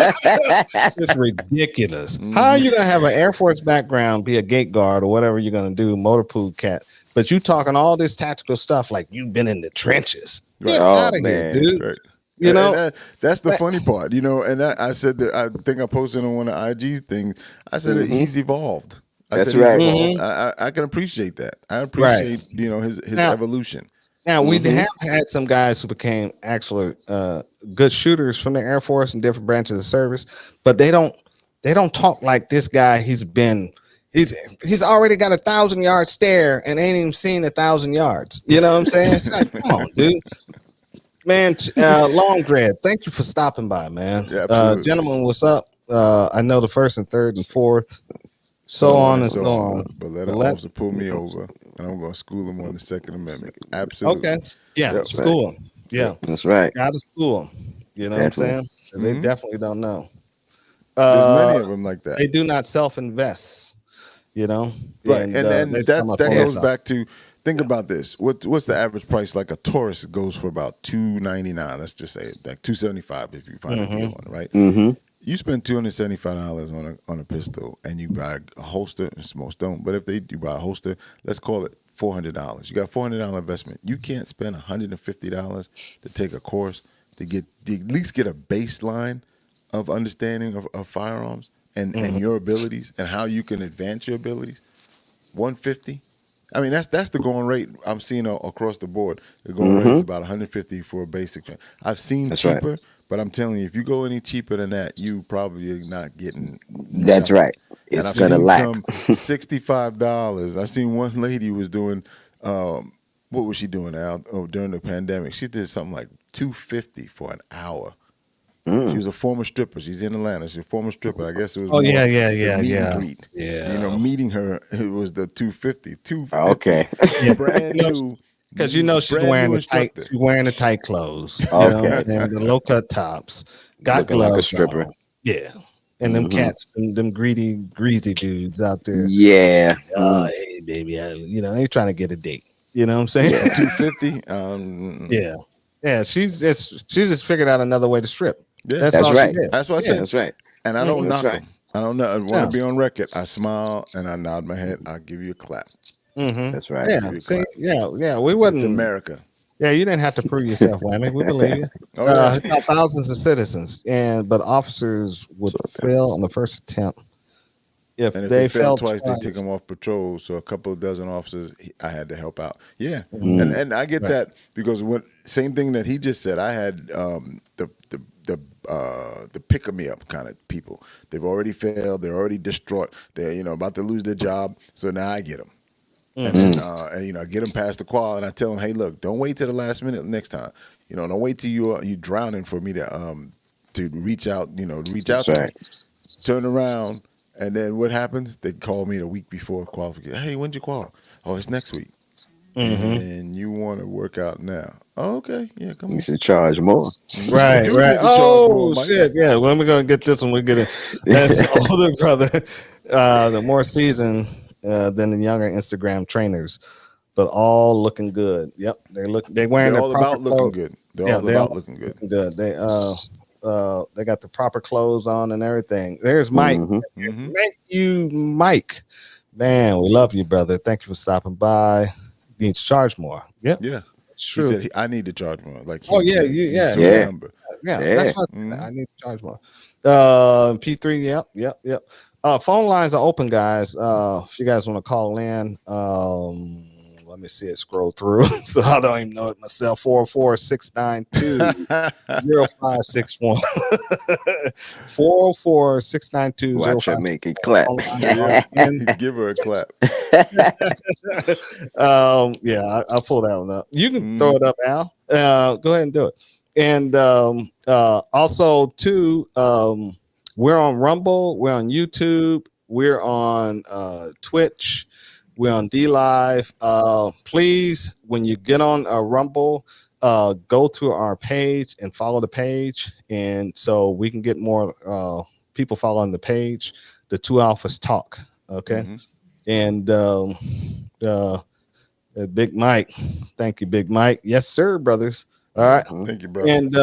Exactly. It's ridiculous. How are you gonna have an Air Force background, be a gate guard or whatever you're gonna do, motor pool cat, but you talking all this tactical stuff like you've been in the trenches? Get Oh, out of here, man. dude. Right. You know, that's the funny part, you know. And I said that, I think I posted on one of IG things. I said that he's evolved. That's said he's right. evolved. I can appreciate that. I appreciate you know his Now- evolution. Now we have had some guys who became actually good shooters from the Air Force and different branches of service, but they don't talk like this guy. He's already got 1,000-yard stare and ain't even seen 1,000 yards. You know what I'm saying? It's like, come on, dude. Man, Long Dread, thank you for stopping by, man. Yeah, absolutely. Gentlemen, what's up? I know the first and third and fourth, so on and so on. But let an Let- officer pull me over, and I'm going to school him on the Second Amendment. Absolutely. Okay, yeah, That's school 'em. Yeah. That's right. Out of school. You know what I'm Definitely. saying? 'Cause they definitely don't know. There's many of them like that. They do not self-invest, you know? Right, and they that come up that on goes stuff. back to, think about this. What's the average price? Like a Taurus goes for about $299. Let's just say it, like $275 if you find a deal on it, right? Mm-hmm. You spend $275 on a pistol, and you buy a holster. Most don't, but if you buy a holster, let's call it $400. You got $400 investment. You can't spend $150 to take a course to at least get a baseline of understanding of firearms and your abilities and how you can advance your abilities. $150. I mean, that's the going rate I'm seeing across the board. The going rate is about $150 for a basic. I've seen That's cheaper, right. but I'm telling you, if you go any cheaper than that, you probably are not getting That's nothing. right. And It's I've gonna seen lack. some $65. I've seen one lady was doing, what was she doing out during the pandemic? She did something like $250 for an hour. She was a former stripper. She's in Atlanta. She's a former stripper. I guess it was Oh more yeah, the meet and greet. yeah. Meeting her, it was the $250. Okay. Yeah. Brand new. Because she's brand wearing new the tight. instructor. She's wearing the tight clothes. Okay. And the low cut tops. Got Looking like a gloves stripper. on. Yeah. And them cats, them greasy dudes out there. Yeah. Hey baby, they trying to get a date. You know what I'm saying? Yeah. $250. Yeah. Yeah. She's just figured out another way to strip. Yeah. That's That's all right. she did. That's what I said. That's right. And I don't That's knock right. them. I don't know. I want Yeah. to be on record. I smile and I nod my head. I'll give you a clap. That's right. Yeah. Give you a See, clap. yeah. We It's wouldn't. America. Yeah, you didn't have to prove yourself, Whammy. We believe you. Oh, yeah. He got thousands of citizens, but officers would fail on the first attempt. If And if they they failed failed twice, they took them off patrol. So a couple of dozen officers, I had to help out. Yeah, and I get Right. that because same thing that he just said. I had the pick me up kind of people. They've already failed. They're already distraught. They're about to lose their job. So now I get them. And then, I get them past the qual, and I tell them, "Hey, look, don't wait till the last minute next time. Don't wait till you drowning for me to reach out. Reach out That's to right. me. Turn around, and then what happens? They call me the week before qualification. Hey, when'd you qual? Oh, it's next week. And you want to work out now? Oh, okay, yeah, come on. You should charge more. Right, You right. need to charge more, Oh Mike. shit! Yeah, when we're gonna get this one, we're gonna. That's the older brother, the more seasoned than the younger Instagram trainers, but all looking good. Yep, they're wearing They're their all proper about looking clothes. good. They're Yeah, all they're about all looking good. Good. They got the proper clothes on and everything. There's Mike. Mm-hmm. Thank you, Mike. Man, we love you, brother. Thank you for stopping by. You need to charge more. Yep. Yeah. It's He true. said I need to charge more. Like Oh, he yeah, said, you- he yeah. threw a Yeah. number. Yeah, Yeah. that's what I need to charge more. P3, yep. Phone lines are open, guys. If you guys want to call in, let me see it scroll through. So I don't even know it myself. 404-692-0561. 404-692-0561. Watch her make it clap. He'd give her a clap. I'll pull that one up. You can throw it up, Al. Go ahead and do it. And also too, we're on Rumble, we're on YouTube, we're on Twitch, we're on DLive. Please, when you get on Rumble, go to our page and follow the page, and so we can get more people following the page. The Two Alphas Talk. Okay. And Big Mike, thank you, Big Mike. Yes, sir, brothers. All right. Thank you, bro. And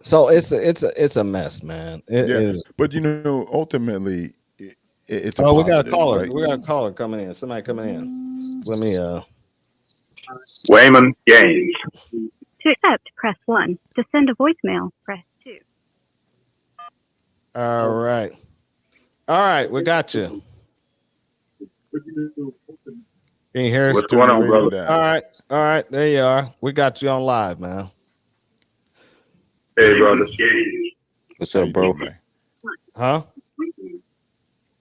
so it's a mess, man. It is. But ultimately, it's a We got a positive, caller. right? We got a caller coming in. Somebody coming in. Let me Wayman Gaines. To accept, press 1. To send a voicemail, press 2. All right, we got you. Can you hear us? What's going on, brother? All right, there you are. We got you on live, man. Hey, brother. What's up, bro? Huh?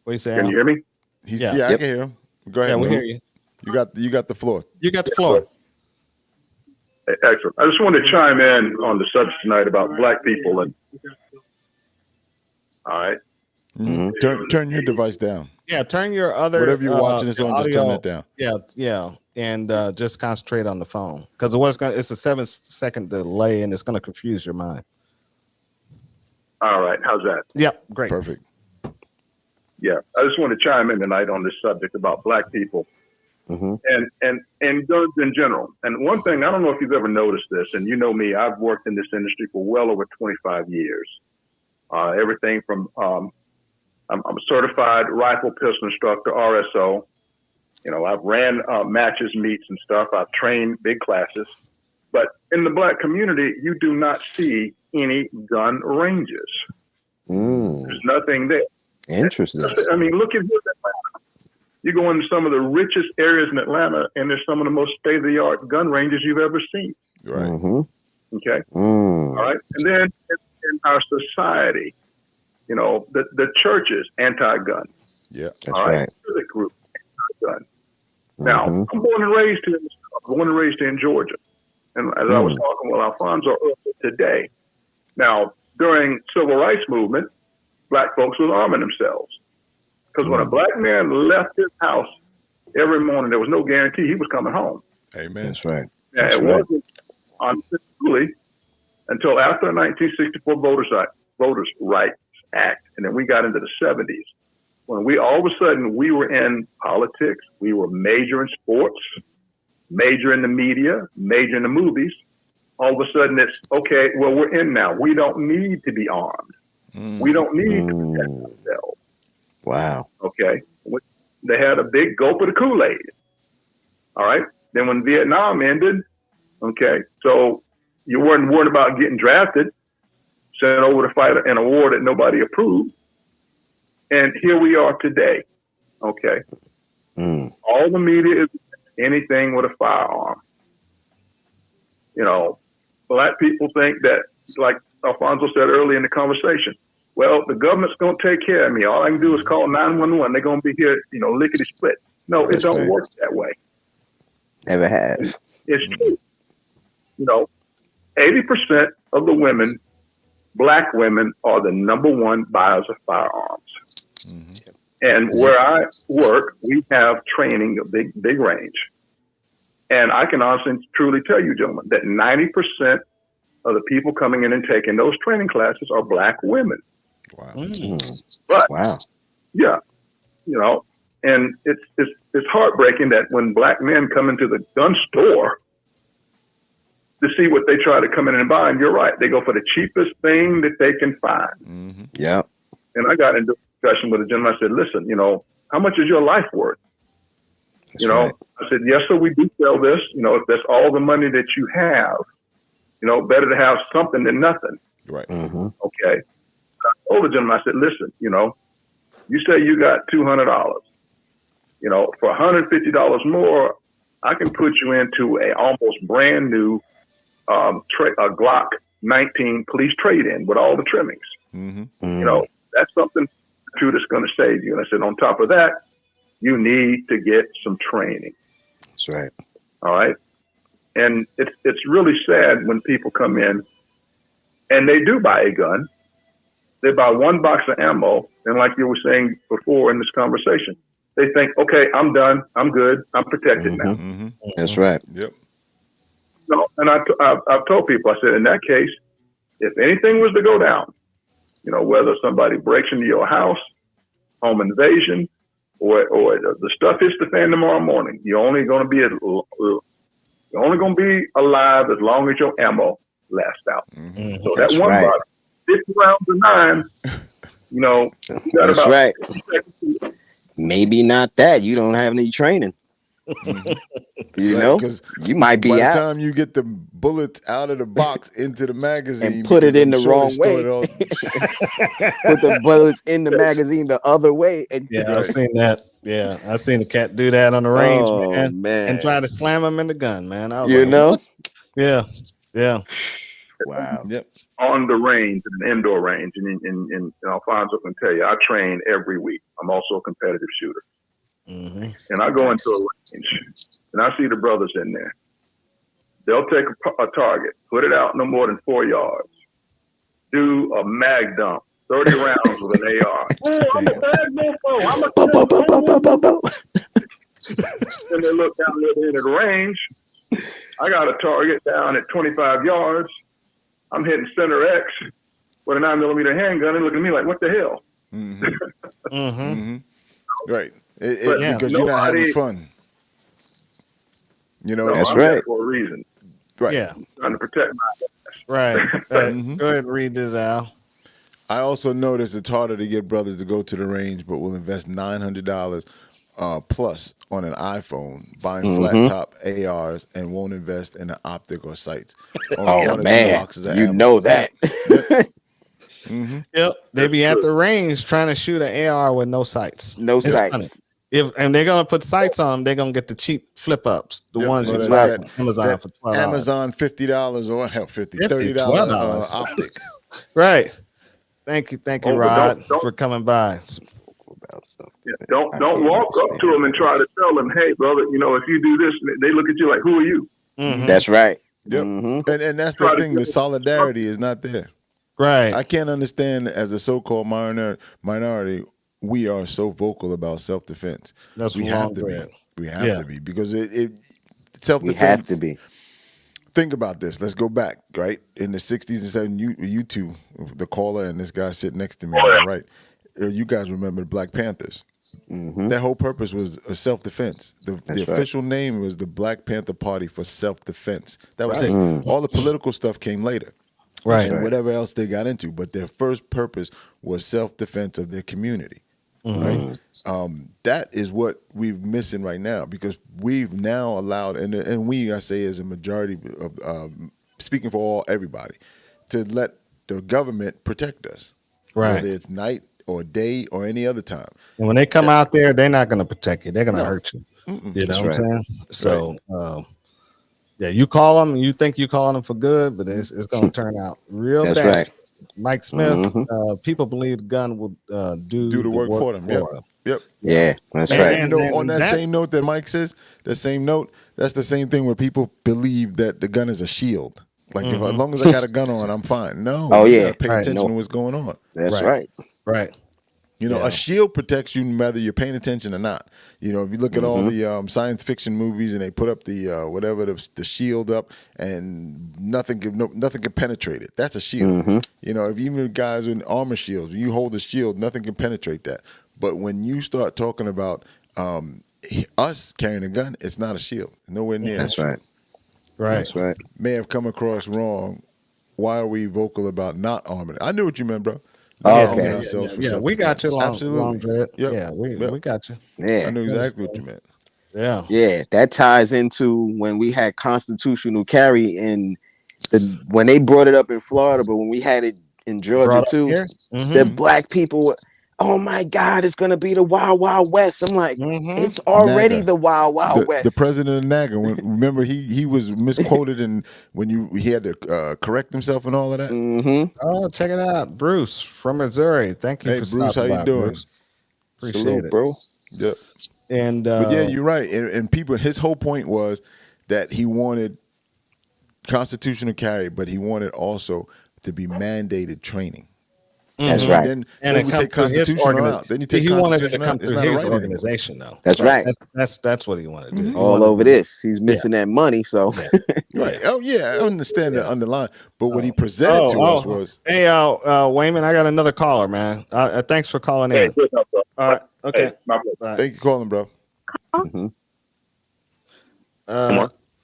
What you say? Can you hear me? Yeah. I can hear him. Go ahead. Yeah, we bro. hear you. You got the floor. You got the floor. Excellent. I just wanted to chime in on the subject tonight about black people. And all right. Turn your device down. Yeah, turn your other Whatever you're watching is on, just turn audio that down. Yeah, and just concentrate on the phone because it's a 7-second delay and it's going to confuse your mind. All right. How's that? Yep, great. Perfect. Yeah. I just want to chime in tonight on this subject about black people and guns in general. And one thing, I don't know if you've ever noticed this, and you know me, I've worked in this industry for well over 25 years. Everything from I'm a certified rifle pistol instructor, RSO. You know, I've ran matches, meets, and stuff. I've trained big classes. But in the black community, you do not see any gun ranges. There's nothing there. Interesting. I mean, look at here. You go into some of the richest areas in Atlanta, and there's some of the most state-of-the-art gun ranges you've ever seen. Right. Okay. All right. And then in our society, you know, the church is anti-gun. Yeah. That's All right. right. Civic group, anti-gun. Now, I'm born and raised here in Georgia. And as I was talking with Alfonso earlier today, now, during civil rights movement, black folks was arming themselves. Because when a black man left his house every morning, there was no guarantee he was coming home. Amen. That's right. And That's it right. wasn't honestly until after the 1964 Voters' Rights Act, and then we got into the 70s, when we all of a sudden we were in politics, we were major in sports, major in the media, major in the movies. All of a sudden it's, okay, well, we're in now. We don't need to be armed. We don't need to protect ourselves. Wow. Okay. They had a big gulp of the Kool-Aid. All right. Then when Vietnam ended, okay, so you weren't worried about getting drafted, sent over to fight in a war that nobody approved. And here we are today. Okay. All the media is anything with a firearm. You know, black people think that, like Alfonso said earlier in the conversation, well, the government's going to take care of me. All I can do is call 911. They're going to be here, you know, lickety split. No, it don't work that way. Never have. It's true. You know, 80% of the women, black women, are the number one buyers of firearms. And where I work, we have training, a big range. And I can honestly and truly tell you, gentlemen, that 90% of the people coming in and taking those training classes are black women. Wow. But Wow. yeah, you know, and it's heartbreaking that when black men come into the gun store to see what they try to come in and buy, and you're right, they go for the cheapest thing that they can find. Yeah. And I got into a discussion with a gentleman. I said, listen, you know, how much is your life worth? That's you know, right. I said, yes, sir, we do sell this. You know, if that's all the money that you have, you know, better to have something than nothing. Right. Okay. I told the gentleman, I said, listen, you know, you say you got $200. You know, for $150 more, I can put you into a almost brand new a Glock 19 police trade-in with all the trimmings. You know, that's something too that's going to save you. And I said, on top of that, you need to get some training. That's right. All right. And it's really sad when people come in and they do buy a gun. They buy one box of ammo. And like you were saying before in this conversation, they think, okay, I'm done. I'm good. I'm protected now. That's right. Yep. No, and I've told people, I said, in that case, if anything was to go down, you know, whether somebody breaks into your house, home invasion, or the stuff hits the fan tomorrow morning, you're only going to be alive as long as your ammo lasts out. So That's that one right. box, 50 rounds of 9, you know, you got That's about right. 50 seconds. Maybe not that. You don't have any training. You know, because you might by be the out time you get the bullets out of the box into the magazine and put it because in I'm the sure they wrong store way. it all- Put the bullets in the magazine the other way. And Yeah, I've seen that. Yeah, I've seen a cat do that on the range, Oh, man, man. and try to slam him in the gun, man. I was You like, know? what? Yeah, yeah. Wow. Yep. On the range, an indoor range, and Alfonso can tell you, I train every week. I'm also a competitive shooter. And I go into a range, and I see the brothers in there. They'll take a target, put it out no more than 4 yards, do a mag dump, 30 rounds with an AR. Oh, I'm a bad mofo. I'm a Bo, bo, bo, bo, bo, bo, bo. And they look down the other end of the range. I got a target down at 25 yards. I'm hitting center X with a 9mm handgun and looking at me like, what the hell? Right. But because you're not having nobody- fun. You know, No, That's I'm there right. for a reason. right. Yeah, Trying to protect my right. Go ahead and read this, Al. I also noticed it's harder to get brothers to go to the range, but we'll invest $900 plus on an iPhone, buying Mhm. flat top ARs, and won't invest in an optic or sights. Only one Oh or two man, boxes of you ammo. know that. Mm-hmm. Yep. They be That's at true. the range trying to shoot an AR with no sights. No It's funny. sights. And they're gonna put sights on them, they're gonna get the cheap flip ups, the Yep, ones or you that- buy that- from Amazon that for $12. Amazon $50 or hell $50, $50, $30 $12. optic. Right. Thank you, Oh, but Rod, don't- for coming by. Yeah, don't walk up to them and try to tell them, hey, brother, you know, if you do this, they look at you like, who are you? Mhm. That's right. Yep. Mhm. And that's Try the to thing. get The solidarity is not there. Right. I can't understand as a so-called minority, we are so vocal about self-defense. That's we long have to bread. be. We have Yeah. to be because it We self-defense. have to be. Think about this. Let's go back, right? In the 60s and 70s, you two, the caller and this guy sitting next to me, right? You guys remember the Black Panthers. Mhm. Their whole purpose was a self-defense. The right. official name was the Black Panther Party for Self-Defense. That was Right. it. All the political stuff came later. Right. And whatever else they got into. But their first purpose was self-defense of their community. Right? That is what we're missing right now because we've now allowed, and we, I say as a majority of, speaking for everybody, to let the government protect us. Right. Whether it's night or day or any other time. And when they come out there, they're not gonna protect you, they're gonna No. hurt you. Mm-mm. You know That's what I'm right. saying? So yeah, you call them, you think you calling them for good, but it's gonna turn out real That's bad. right. Mike Smith, Mhm. people believe the gun will do Do the work for them. Yep. Yeah, that's And- right. And, you know, and on that, that- same note that Mike says, that same note, that's the same thing where people believe that the gun is a shield. Like if, as long as I got a gun on, I'm fine. No. Oh, you yeah. gotta pay Right, attention no. to what's going on. That's Right. right. Right. You know, Yeah. a shield protects you whether you're paying attention or not. You know, if you look at all the science fiction movies and they put up the whatever the shield up and nothing can penetrate it. That's a shield. You know, if even guys in armor shields, when you hold a shield, nothing can penetrate that. But when you start talking about us carrying a gun, it's not a shield. Nowhere near. That's right. Right. That's right. May have come across wrong. Why are we vocal about not arming? I knew what you meant, bro. Oh, Not okay. arming ourselves for Yeah, we got you, self-defense. long dread. Yep. Yeah, we got you. Yeah. I knew exactly what you meant. Yeah. Yeah, that ties into when we had constitutional carry in when they brought it up in Florida, but when we had it in Georgia Brought up too, here? Mhm. the black people were, oh my God, it's gonna be the Wild Wild West. I'm like, Mhm. it's already NAGA. the Wild Wild West. The president of NAGA, remember he was misquoted and when he had to correct himself and all of that. Mm-hmm. Oh, check it out, Bruce from Missouri. Thank you Hey, for Bruce, stopping how you by, doing? Bruce. Appreciate Salute, it, bro. Yep. And But yeah, you're right. And people, his whole point was that he wanted constitutional carry, but he wanted also to be mandated training. That's Mhm. right. Then and you it come take through his constitutional out. Then you take he wanted it to constitutional come out. It's through not a his right anymore. organization, though. That's right. That's what he wanted to do. He All wanted over to- this. He's missing that money. So Right. Oh yeah, I understand the underlying. But what he Oh. presented to us was Hey, Wayman, I got another caller, man. Thanks for calling Hey, in. what's up, bro? All right. Okay. Hey, my pleasure. Bye. thank you for calling, bro.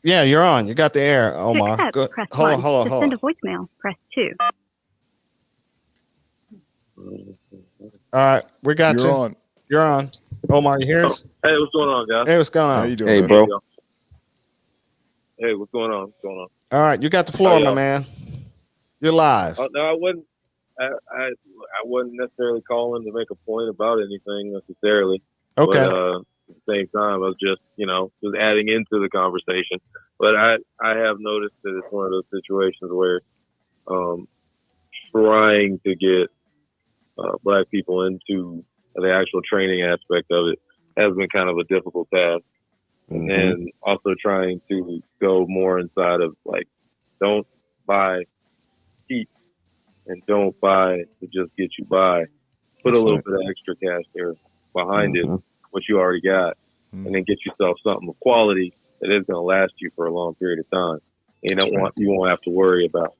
Yeah, you're on. You got the air, To Omar. accept, Go, press hold 1. on, hold on, To hold send on. a voicemail, press 2. All right, we got You're you. on. You're on. Omar, you hear us? Hey, what's going on, guys? Hey, what's going How on? you doing, hey, man? bro. Hey, what's going on? What's going on? All right, you got the floor, Hey, my man. You're live. No, I wasn't. I wasn't necessarily calling to make a point about anything necessarily. Okay. But, at the same time, I was just, just adding into the conversation. But I have noticed that it's one of those situations where trying to get black people into the actual training aspect of it has been kind of a difficult task. Mhm. And also trying to go more inside of like, don't buy cheap and don't buy to just get you by. Put a That's little right. bit of extra cash there behind it, Mhm. what you already got, Mhm. and then get yourself something of quality that is going to last you for a long period of time. You won't have to worry about.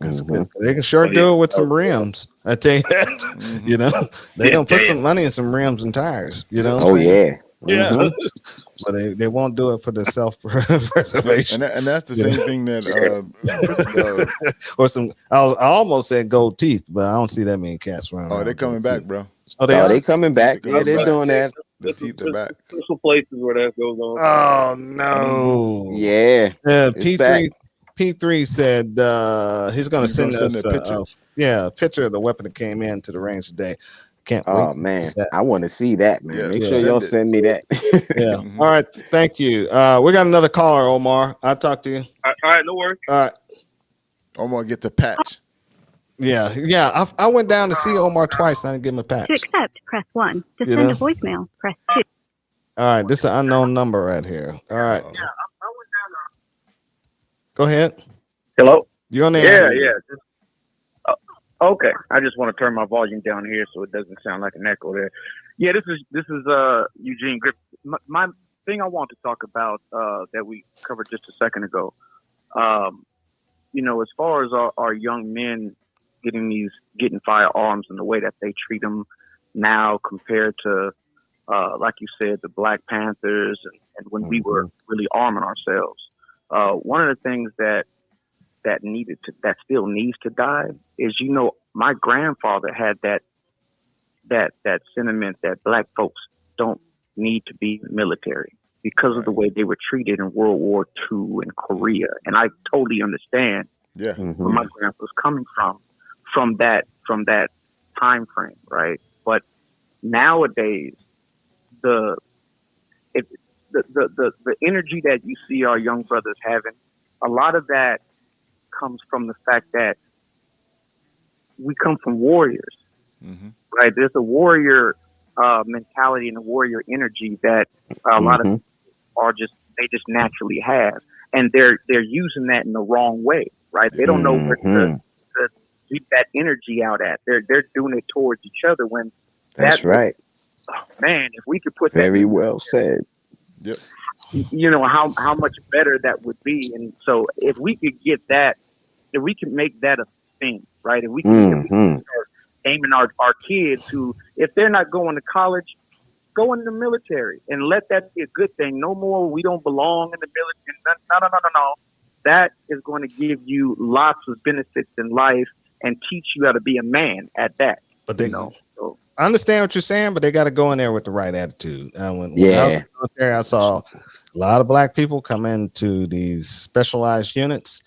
They can sure Oh, do yeah. it with some rims. I tell you that. Mhm. You know, they Yeah, gonna put damn. some money in some rims and tires. You know. what Oh I'm saying? yeah. Yeah. Mhm. But they won't do it for the self preservation And that's the Yeah. same thing that or some. I almost said gold teeth, but I don't see that many cats running. oh, around they're with coming gold back, teeth. bro. Oh, they Oh, are. they coming back. They're Yeah, coming they're back. doing that. The back. Special places where that goes on. Oh no. Yeah, it's P3 P3 said he's going to He's send gonna us send a picture. a picture of the weapon that came into the range today. Can't wait. Oh to see man, that. I want to see that, man. Yeah, Make yeah. sure Send y'all it. send me that. Yeah. Mhm. All right. Thank you. We got another caller, Omar. I'll talk to you. All right, no worries. All right. Omar get the patch. Yeah. Yeah. I went down to see Omar twice. And I didn't give him a To patch. accept, press 1. To You send know? a voicemail, press 2. All right. This is an unknown number right here. All right. Uh-oh. Go ahead. Hello? You're on the Yeah, air. yeah. Okay. I just want to turn my volume down here so it doesn't sound like an echo there. Yeah, this is Eugene Griffith. My thing I want to talk about that we covered just a second ago. As far as our young men getting firearms and the way that they treat them now compared to like you said, the Black Panthers and when we were really arming ourselves. One of the things that still needs to die is, my grandfather had that sentiment that Black folks don't need to be in the military because of the way they were treated in World War II and Korea. And I totally understand Yeah. where my grandpa was coming from that time frame, right? But nowadays, the energy that you see our young brothers having, a lot of that comes from the fact that we come from warriors, right? There's a warrior mentality and a warrior energy that a lot of people they just naturally have, and they're using that in the wrong way, right? They don't know where to keep that energy out at. They're doing it towards each other when That's right. Man, if we could put Very that well said. Yep. How much better that would be. And so if we could get that, if we can make that a thing, right? If we can start aiming our kids who, if they're not going to college, go in the military and let that be a good thing. No more, we don't belong in the military. No. That is going to give you lots of benefits in life and teach you how to be a man at that. But they So, I understand what you're saying, but they got to go in there with the right attitude. When I was in the military, I saw a lot of Black people come into these specialized units,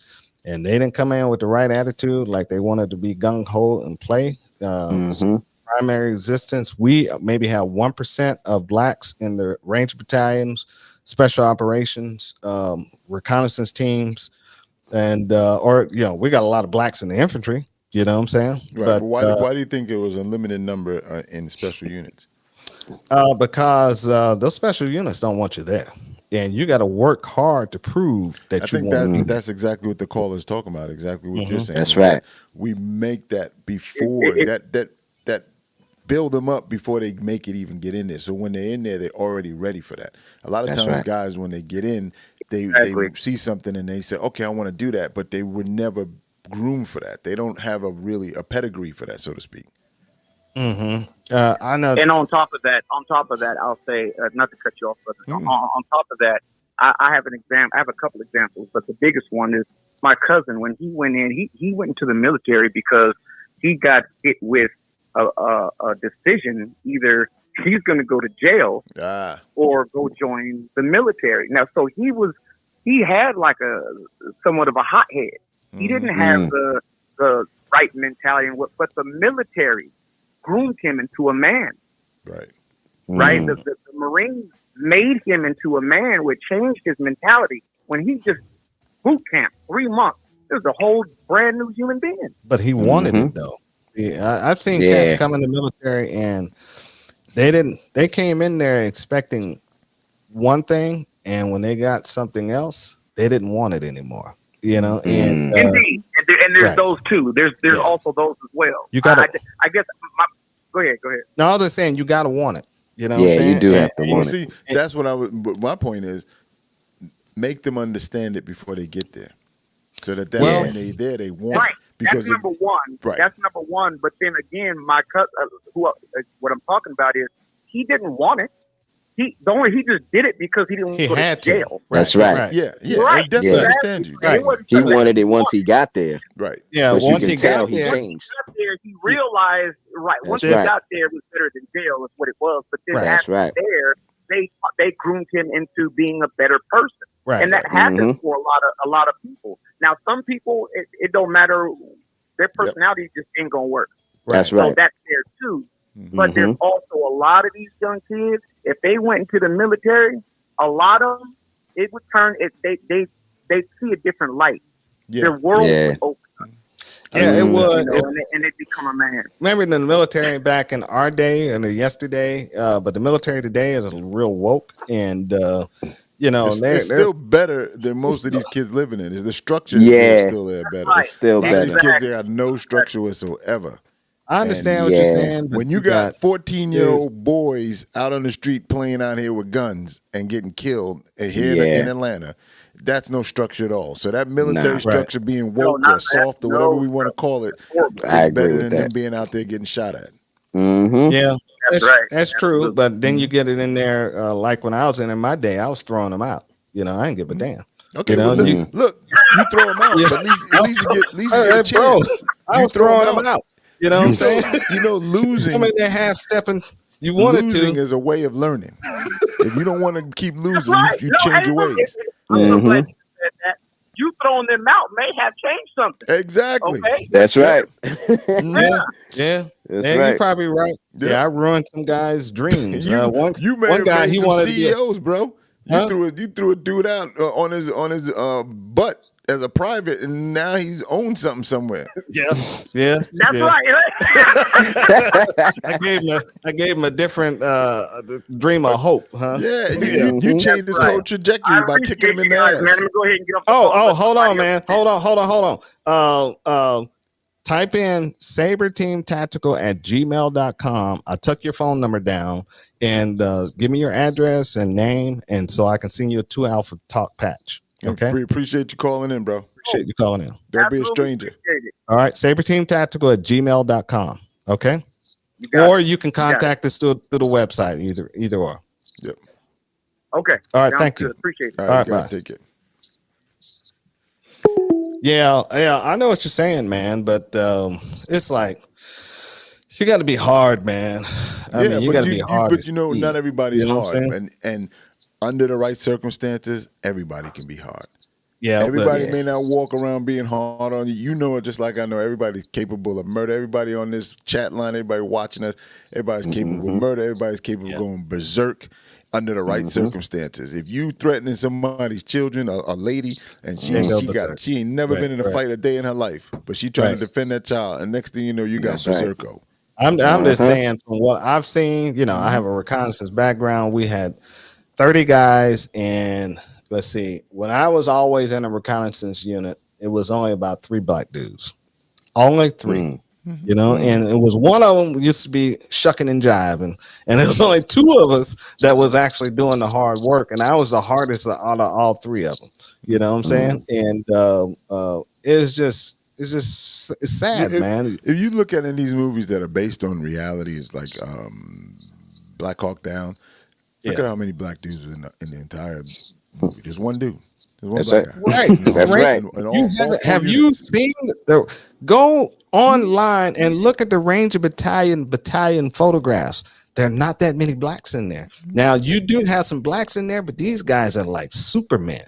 and they didn't come in with the right attitude, like they wanted to be gung ho and play. Primary existence. We maybe have 1% of Blacks in the Ranger battalions, special operations, reconnaissance teams, and we got a lot of Blacks in the infantry. You know what I'm saying? Right. But why do you think it was a limited number in special units? Because those special units don't want you there, and you got to work hard to prove that I think that's exactly what the caller is talking about. Exactly what you're saying. That's right. We make that before that build them up before they make it even get in there. So when they're in there, they're already ready for that. A lot of times, guys, when they get in, they see something and they say, "Okay, I want to do that," but they were never groomed for that. They don't have a pedigree for that, so to speak. I know. And on top of that, I'll say, not to cut you off, but on top of that, I have an example. I have a couple examples, but the biggest one is my cousin. When he went in, he went into the military because he got hit with a decision: either he's going to go to jail or go join the military. Now, so he had like somewhat of a hothead. He didn't have the right mentality, but the military groomed him into a man. Right. Right. The Marines made him into a man, which changed his mentality. When he just boot camp 3 months, it was a whole brand new human being. But he wanted it though. Yeah, I've seen cats come in the military and they came in there expecting one thing, and when they got something else, they didn't want it anymore. And indeed, and there's those too. There's also those as well. You got. I guess. Go ahead. No, I was just saying you got to want it. You know. Yeah, you do have to want it. See, that's what I was. But my point is, make them understand it before they get there, so that when they're there, they want it. Because that's number one. Right. That's number one. But then again, my cousin, what I'm talking about is he didn't want it. he just did it because he didn't He go to had to. jail. That's right. Yeah, Right. I definitely Yeah. understand you. And Right. it wasn't He because wanted it once he got there. Right. Yeah, But you once can he tell got he there, changed. got there, he realized once That's he right. got there, it was better than jail is what it was. But then Right. That's after right. there, they groomed him into being a better person. right? And that happens for a lot of people. Now, some people, it don't matter. Their personality just ain't gonna work. That's So right. that's there too. But there's Mhm. also a lot of these young kids. If they went into the military, a lot of them, it would turn. They see a different light. Yeah. Their world Yeah. would open. Yeah, it Mhm. would. You know, and they become a man. Remember in the military back in our day and the yesterday, but the military today is real woke, and you know It's they're still better than most of these kids living in. Is the structure Yeah. is still there better? Right. It's still A lot of better. these kids, they got no structure whatsoever. I understand And what you're yeah. saying. But When you got 14-year-old boys out on the street playing out here with guns and getting killed here Yeah. in Atlanta, that's no structure at all. So that military Nah. Right. structure being No, woke not or soft or that. whatever No. we want to call it I is agree better with than them that. being out there getting shot at. Mm-hmm. yeah, That's right. That's true. Absolutely. But then you get it in there, like when I was in my day, I was throwing them out. You know, I didn't give a damn. Okay, You know, well, you- look, you throw them out, Yeah. but at least you get Hey, a bro, chance. I You was throw 'em throwing them out. You know what I'm saying? Losing. Some of them half stepping. You wanted Losing to. is a way of learning. If you don't want to keep That's losing, right. you No, change hey, your look, ways. I'm so Mhm. glad you said that. You throwing them out may have changed something. Exactly. Okay. That's right. Yeah, yeah. That's Yeah, right. you're probably right. Yeah. Yeah, I ruined some guys' dreams. You, One may one have guy, made he some wanted to be a- CEOs, bro. You Huh? threw a dude out on his butt as a private, and now he's owned something somewhere. Yeah, yeah. That's yeah. right. I gave him a different dream of hope, huh? Yeah, you Mhm. changed his That's whole right. trajectory by kicking him in the guys, ass. man. Let me go ahead and get off the phone. Oh, Let hold on, somebody man. else- Hold on. Type in saberteamtactical@gmail.com. I took your phone number down, and give me your address and name, and so I can send you a 2 Alpha Talk patch. Okay, We appreciate you calling in, bro. appreciate you calling in. Don't be a Absolutely stranger. appreciate it. All right, saberteamtactical@gmail.com. Okay, You got or it. you can got it. contact us through the website, either or. Yep. Okay. All right, Sounds thank good. you. Appreciate it. All All right, right, you guys bye. take it. Yeah, I know what you're saying, man, but it's like you got to be hard, man. I mean, you got to be hard. But as you know, Steve. not everybody's You know what I'm hard, and under the right circumstances, everybody can be hard. Yeah, but- Everybody may not walk around being hard on you. You know it just like I know everybody's capable of murder. Everybody on this chat line, everybody watching us, everybody's capable of murder. Everybody's capable of going berserk under the right circumstances. If you threatening somebody's children, a lady, and she ain't never been in a fight a day in her life, but she trying to defend that child, and next thing you know, you got That's right. berserko. I'm just saying from what I've seen, you know, I have a reconnaissance background. We had 30 guys, and let's see, when I was always in a reconnaissance unit, it was only about 3 black dudes. Only 3. You know, and it was one of them used to be shucking and jiving, and it was only 2 of us that was actually doing the hard work, and I was the hardest out of all 3 of them. You know what I'm saying? And it's sad, man. If you look at in these movies that are based on realities, like Black Hawk Down, look at how many black dudes were in the entire movie. There's one dude. There's one That's black right. guy. Right. You know, That's right. and all- You all haven't, 4 have you units. seen go online and look at the Ranger battalion photographs? There are not that many blacks in there. Now you do have some blacks in there, but these guys are like Supermen.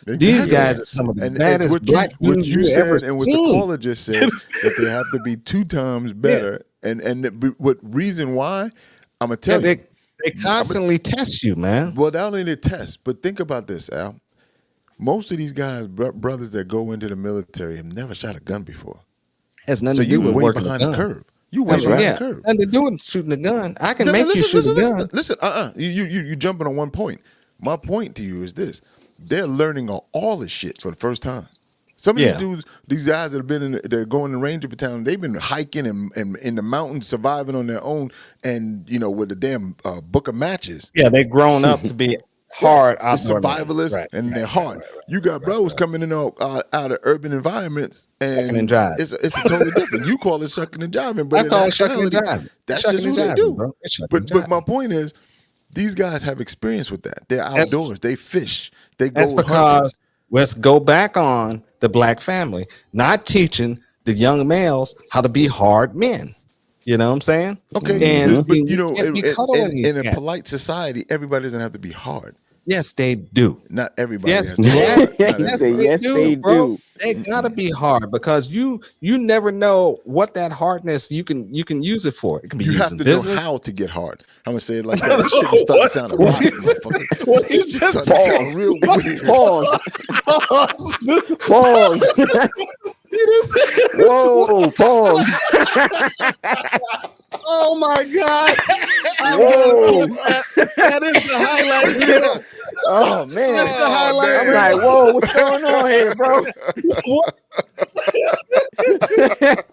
These guys are some of the baddest what black what dudes you you ever said and what seen. the caller just said that they have to be 2 times better. What reason why? I'm gonna tell you. They constantly test you, man. Well, not only the test, but think about this, Al. Most of these guys, brothers that go into the military, have never shot a gun before. Has nothing So to do you with way working behind a the gun. curve. You way That's behind right. the curve. Nothing to do with shooting a gun. I can No, make you shoot a gun. Listen, you jumping on one point. My point to you is this: they're learning all this shit for the first time. Some of these dudes, these guys that have been they're going to Ranger Battalion, they've been hiking and in the mountains, surviving on their own, and you know with the damn book of matches. Yeah, they grown up to be hard They're outdoor men. survivalists, Right, and right, they're hard. You got bros coming in out of urban environments, Shucking and and jiving. it's totally different. You call it shucking and jiving, but I in call it shucking and actuality, jiving. that's Shucking just and what they jiving, do. bro. It's shucking and But my jiving. point is, These guys have experience with that. They're That's- outdoors. They fish. They go That's hunting. because let's go back on the black family, not teaching the young males how to be hard men. You know what I'm saying? Okay, And but you know, can't be cuddling these in a cats. polite society, everybody doesn't have to be hard. Yes, they do. Not everybody Yes, has to be hard. Not He said, everybody. yes, do, they bro. do. They gotta be hard because you never know what that hardness you can use it for. It can be You used have in to business. know how to get hard. I'm gonna say it like that. This shit is starting to sound rotten, motherfucker. What you This shit just starting to said. sound real weird. Pause. Pause. Whoa, pause. Oh my God. Whoa. That is the highlight reel. Oh man. That's the highlight I'm reel. like, whoa, what's going on here, bro?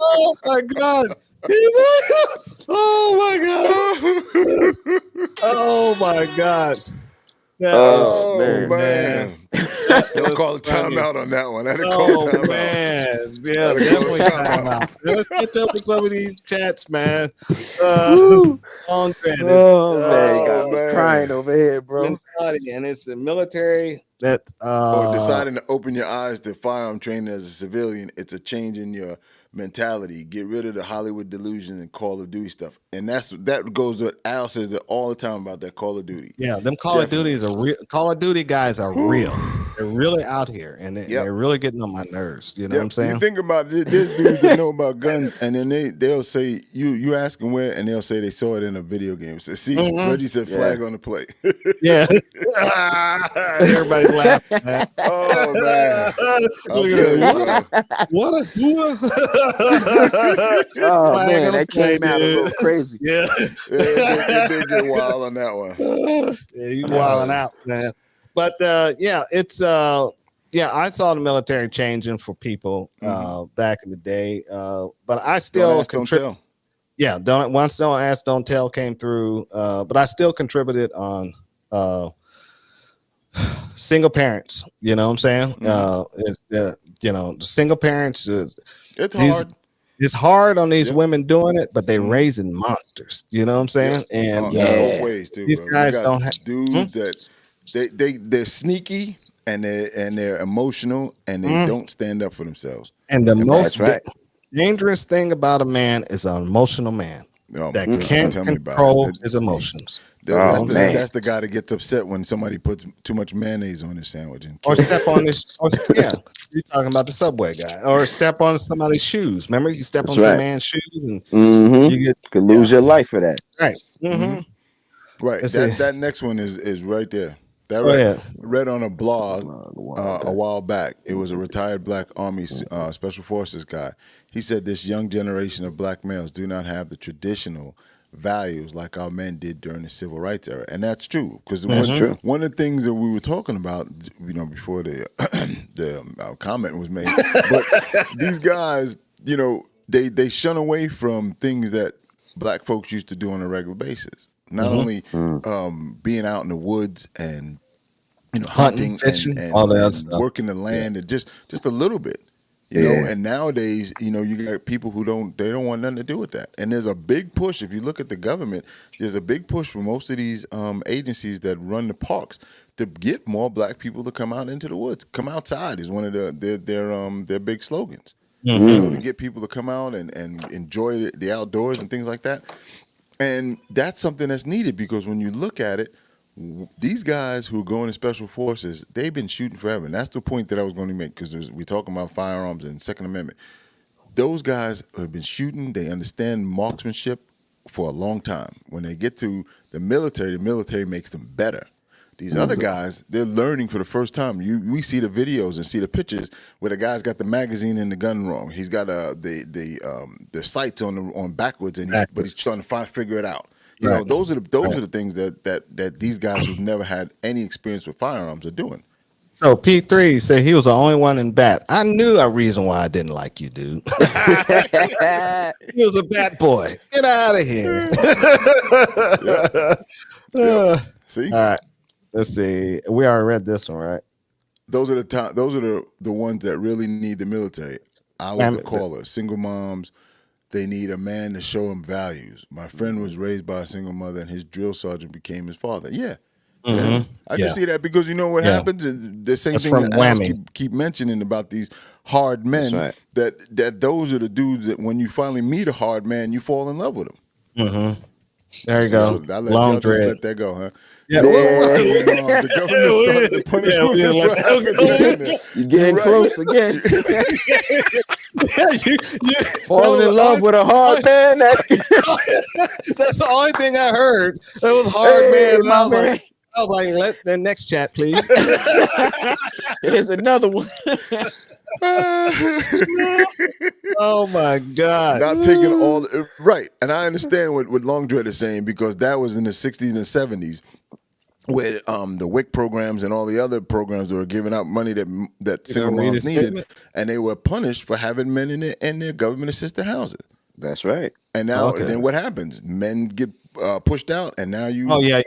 Oh my God. Oh my God. Oh my God. That Oh, was- man. Don't call a funny. timeout on that one. I didn't call Oh a timeout. man, yeah, Gotta definitely go time out. Let's catch up with some of these chats, man. Woo. Andre, this, Oh man, got me man. crying over here, bro. and it's the military that Or deciding to open your eyes to firearm training as a civilian, it's a change in your mentality. Get rid of the Hollywood delusion and Call of Duty stuff. And that goes to what Al says that all the time about that Call of Duty. yeah, them Call of Duties are real. Call of Duty guys are real. They're really out here, and they're really getting on my nerves. You know what I'm saying? You think about it, there's dudes that know about guns, and then they'll say you ask them where, and they'll say they saw it in a video game. So see, Reggie said flag on the play. Yeah, everybody's laughing. Man. Oh man, I'll Look tell you, at bro. that. What a Oh Flag man, on the that play, came out a little dude. crazy. Yeah. It did get wild on that one. Yeah, you wilding out, man. But yeah, it's I saw the military changing for people back in the day. But I still Don't ask, don't contribute. tell. Yeah, don't ask, don't tell came through. But I still contributed on single parents. You know what I'm saying? It's the single parents. It's These- hard. It's hard on these Yep. women doing it, but they raising monsters. You know what I'm saying? And Yeah. Both ways too. these Bro. We guys got don't have- dudes that they're sneaky and they're emotional and they don't stand up for themselves. and the most That's right. dangerous thing about a man is an emotional man Oh, that man, can't tell me about control it. his emotions. Oh, man. That's the guy that gets upset when somebody puts too much mayonnaise on his sandwich and Or kills step on his, you're talking about the subway guy, or step on somebody's shoes. Remember, you step That's on right. some man's shoes and Mm-hmm. you get Could lose your life for that. right. Mm-hmm. Right. Let's see. That next one is right there. That Go ahead. read on a blog a while back. It was a retired black Army Special Forces guy. He said this young generation of black males do not have the traditional values like our men did during the civil rights era, and that's true because true. one of the things that we were talking about, before the comment was made, but these guys, they shun away from things that black folks used to do on a regular basis. Not only being out in the woods and hunting, fishing, and all that other and stuff. working the land, and just a little bit. You know, and nowadays, you got people who don't want nothing to do with that. And there's a big push. If you look at the government, there's a big push for most of these agencies that run the parks to get more black people to come out into the woods. Come outside is one of their big slogans. To get people to come out and enjoy the outdoors and things like that. And that's something that's needed because when you look at it, these guys who are going to special forces, they've been shooting forever. And that's the point that I was going to make because we're talking about firearms and Second Amendment. Those guys have been shooting. They understand marksmanship for a long time. When they get to the military makes them better. These other guys, they're learning for the first time. We see the videos and see the pictures where the guy's got the magazine and the gun wrong. He's got the sights on backwards, but he's trying to figure it out. You know, those are the things that these guys who've never had any experience with firearms are doing. So P3 said he was the only one in bat. I knew a reason why I didn't like you, dude. He was a bat boy. Get out of here. See, All right. Let's see. We already read this one, right? those are the ones that really need the military. I was the caller. Single moms, They need a man to show them values. My friend was raised by a single mother, and his drill sergeant became his father. Yeah. Mhm. I can see that because you know what Yeah. happens? The same That's thing from that Alex Whammy. keep mentioning about these hard men. right. That those are the dudes that when you finally meet a hard man, you fall in love with him. Mm-hmm. There you So go. I'll Long y'all just dread. let that go, huh? Yeah. The government started to punish Yeah, we women let for that having go. men in there. You getting Right. close again. you Falling in love with a hard man. That's That's the only thing I heard. It was hard, Hey, man. And my man. I was like, let the next chat, please. Here's another one. Oh my God. Not taking all right, and I understand what Long Dread is saying because that was in the 60s and 70s, where the WIC programs and all the other programs that were giving out money that single read moms his needed, statement? and they were punished for having men in their government assisted housing. That's right. And now, Okay. then what happens? Men get pushed out, and now you. Oh yeah.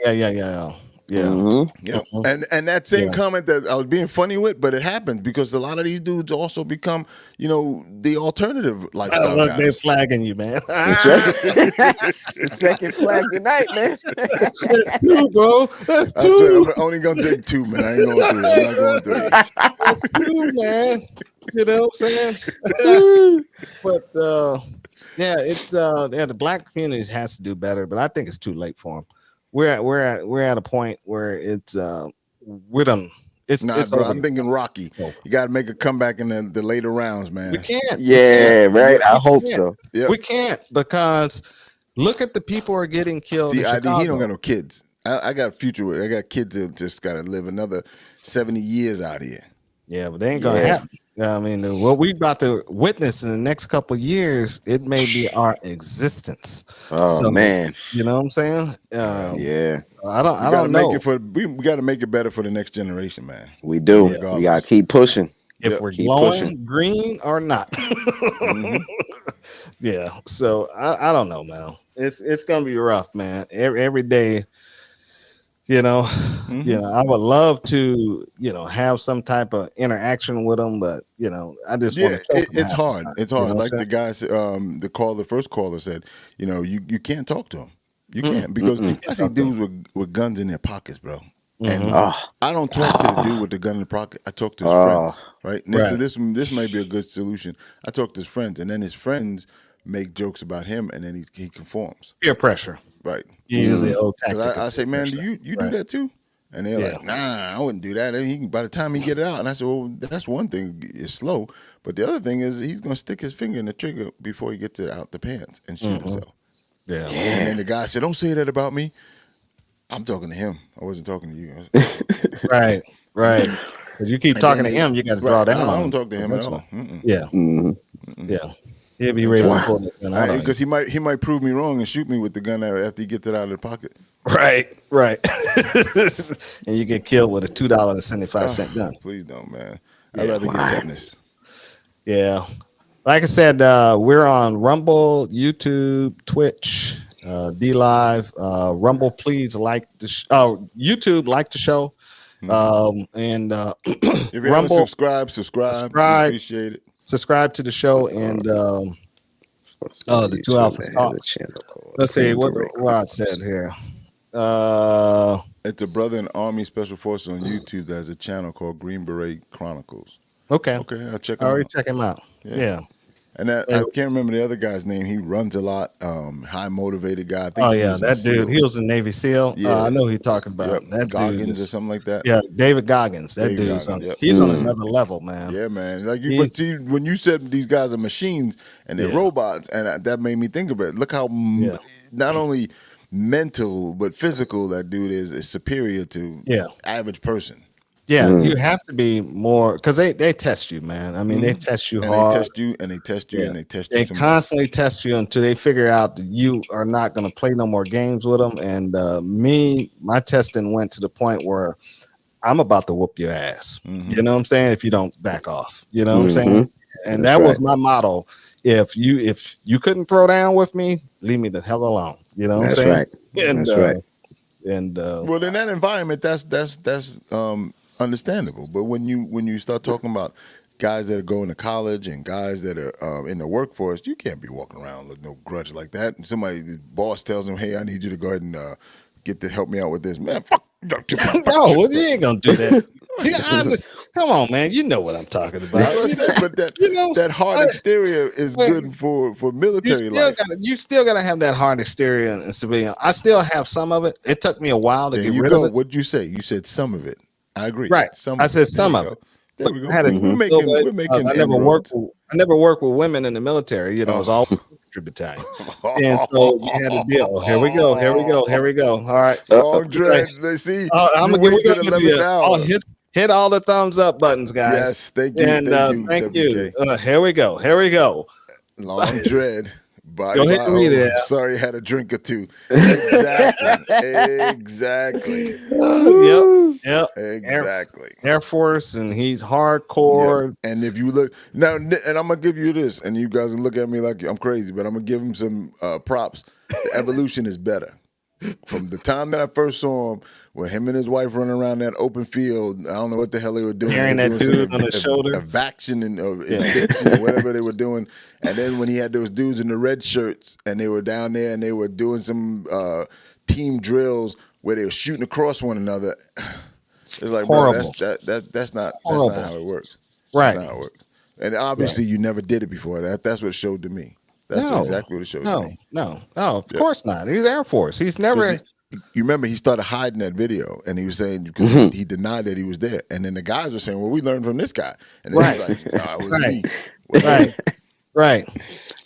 Yeah. Mhm. Yeah, Mhm. and that same Yeah. comment that I was being funny with, but it happens because a lot of these dudes also become, the alternative lifestyle Look, they're guys. flagging you, man. That's right. It's the second flag tonight, man. That's two, bro. That's I two. said, I'm only gonna take two, man. I ain't going through it. I'm not going through it. That's two, man. You know what I'm saying? But yeah, it's the black communities has to do better, but I think it's too late for them. We're at a point where it's with them. It's Bro, over. I'm thinking Rocky. You got to make a comeback in the later rounds, man. We can't. Yeah, right. I hope can't. so. Yep. We can't because look at the people who are getting killed. See, in ID, Chicago. he don't got no kids. I got future with. I got kids that just got to live another 70 years out here. Yeah, but they ain't gonna Yeah. happen. I mean, what we about to witness in the next couple of years, it may be our existence. Oh So, man. You know what I'm saying? Yeah, I don't We gotta know make it we got to make it better for the next generation, man. we do. Yeah. We gotta keep pushing. if Yep. we're Keep glowing pushing. green or not. Mhm. Yeah. So I don't know, man. It's gonna be rough, man. Every day. You know, Mhm. I would love to, have some type of interaction with them, but I just want Yeah, to. it's hard. It's You know hard. what Like I'm the guy said, the first caller said, you can't talk to him. You can't because I see dudes with guns in their pockets, bro. And Oh, I don't talk to the dude with the gun in the pocket. I talk to his Oh. friends, right? Next to Right. this might be a good solution. I talk to his friends, and then his friends make jokes about him, and then he conforms, Peer pressure. right? You use the old tactic. Because I of say, peer man, do pressure. you Right. do that too? And they're Yeah. like, nah, I wouldn't do that. And by the time he get it out, and I said, well, that's one thing. It's slow, but the other thing is he's gonna stick his finger in the trigger before he gets it out the pants and shoot himself. Yeah. And then the guy said, don't say that about me. I'm talking to him. I wasn't talking to you. Right. Right. Because you keep And talking to then him, you got to draw down I on don't him. talk to him at all. eventually. Yeah. mhm. Yeah. He'll be ready to pull it. Because he might prove me wrong and shoot me with the gun after he gets it out of the pocket. Right. Right. And you get killed with a $2.75 gun. Please don't, man. I'd rather get tetanus. Yeah. Like I said, we're on Rumble, YouTube, Twitch, D Live. Rumble, please like the YouTube, like the show. And If you haven't Rumble, subscribed, we appreciate it. subscribe to the show. And the Two Alpha Stocks. Let's see what Rod said here. It's a brother in Army Special Forces on YouTube that has a channel called Green Beret Chronicles. Okay. Okay, I'll check I him already out. check him out. Yeah. And I can't remember the other guy's name. He runs a lot. High motivated guy. I think Oh he yeah, was a that dude. SEAL. He was a Navy SEAL. Yeah. I know who you're talking about. Yep. That Goggins dude or is, something like that. yeah, David Goggins. That David dude's Goggins, yep. he's on another level, man. Yeah, man. Like you, but see, when you said these guys are machines and they're robots, and that made me think of it. Look how not only mental but physical that dude is superior to average person. Yeah, you have to be more because they test you, man. I mean, they test you And hard. they test you, and they test you, and they test you. They some more. constantly test you until they figure out that you are not going to play no more games with them. And my testing went to the point where I'm about to whoop your ass. You know what I'm saying? If you don't back off, you know what I'm saying? And that was my motto. If you couldn't throw down with me, leave me the hell alone. You know what I'm saying? Right. And, That's right. And well, in that environment, that's understandable. But when you start talking about guys that are going to college and guys that are in the workforce, you can't be walking around with no grudge like that. And somebody, the boss tells them, "Hey, I need you to go ahead and get to help me out with this." Man, fuck. No, well, you ain't gonna do that. Come on, man. You know what I'm talking about. But that hard exterior is good for military life. You still gotta have that hard exterior in civilian. I still have some of it. It took me a while to get rid of it. What'd you say? You said some of it. I agree. Right. I said some of it. There we go. We're making. I never worked with women in the military. You know, it was all battalion, and so we had a deal. Here we go. All right. Long dread. They see. I'm gonna give you hit all the thumbs up buttons, guys. Yes, thank you. And thank you. Here we go. Long dread. Go ahead and read it. Sorry, I had a drink or two. Exactly. Yep. Exactly. Air Force, and he's hardcore. Yep. And if you look now, and I'm gonna give you this, and you guys will look at me like I'm crazy, but I'm gonna give him some props. The evolution is better. From the time that I first saw him, with him and his wife running around that open field, I don't know what the hell they were doing. Carrying that dude on his shoulder. Evacuation or whatever they were doing. And then when he had those dudes in the red shirts and they were down there and they were doing some team drills where they were shooting across one another. It's like, horrible. Bro, that's not how it works. Right. That's not how it works. And obviously you never did it before. That's what it showed to me. That's exactly what it showed to me. No, of course not. He's Air Force. He's never. You remember he started hiding that video, and he was saying because he denied that he was there, and then the guys were saying, "Well, we learned from this guy," and then he was like, "Nah, it was me." Right.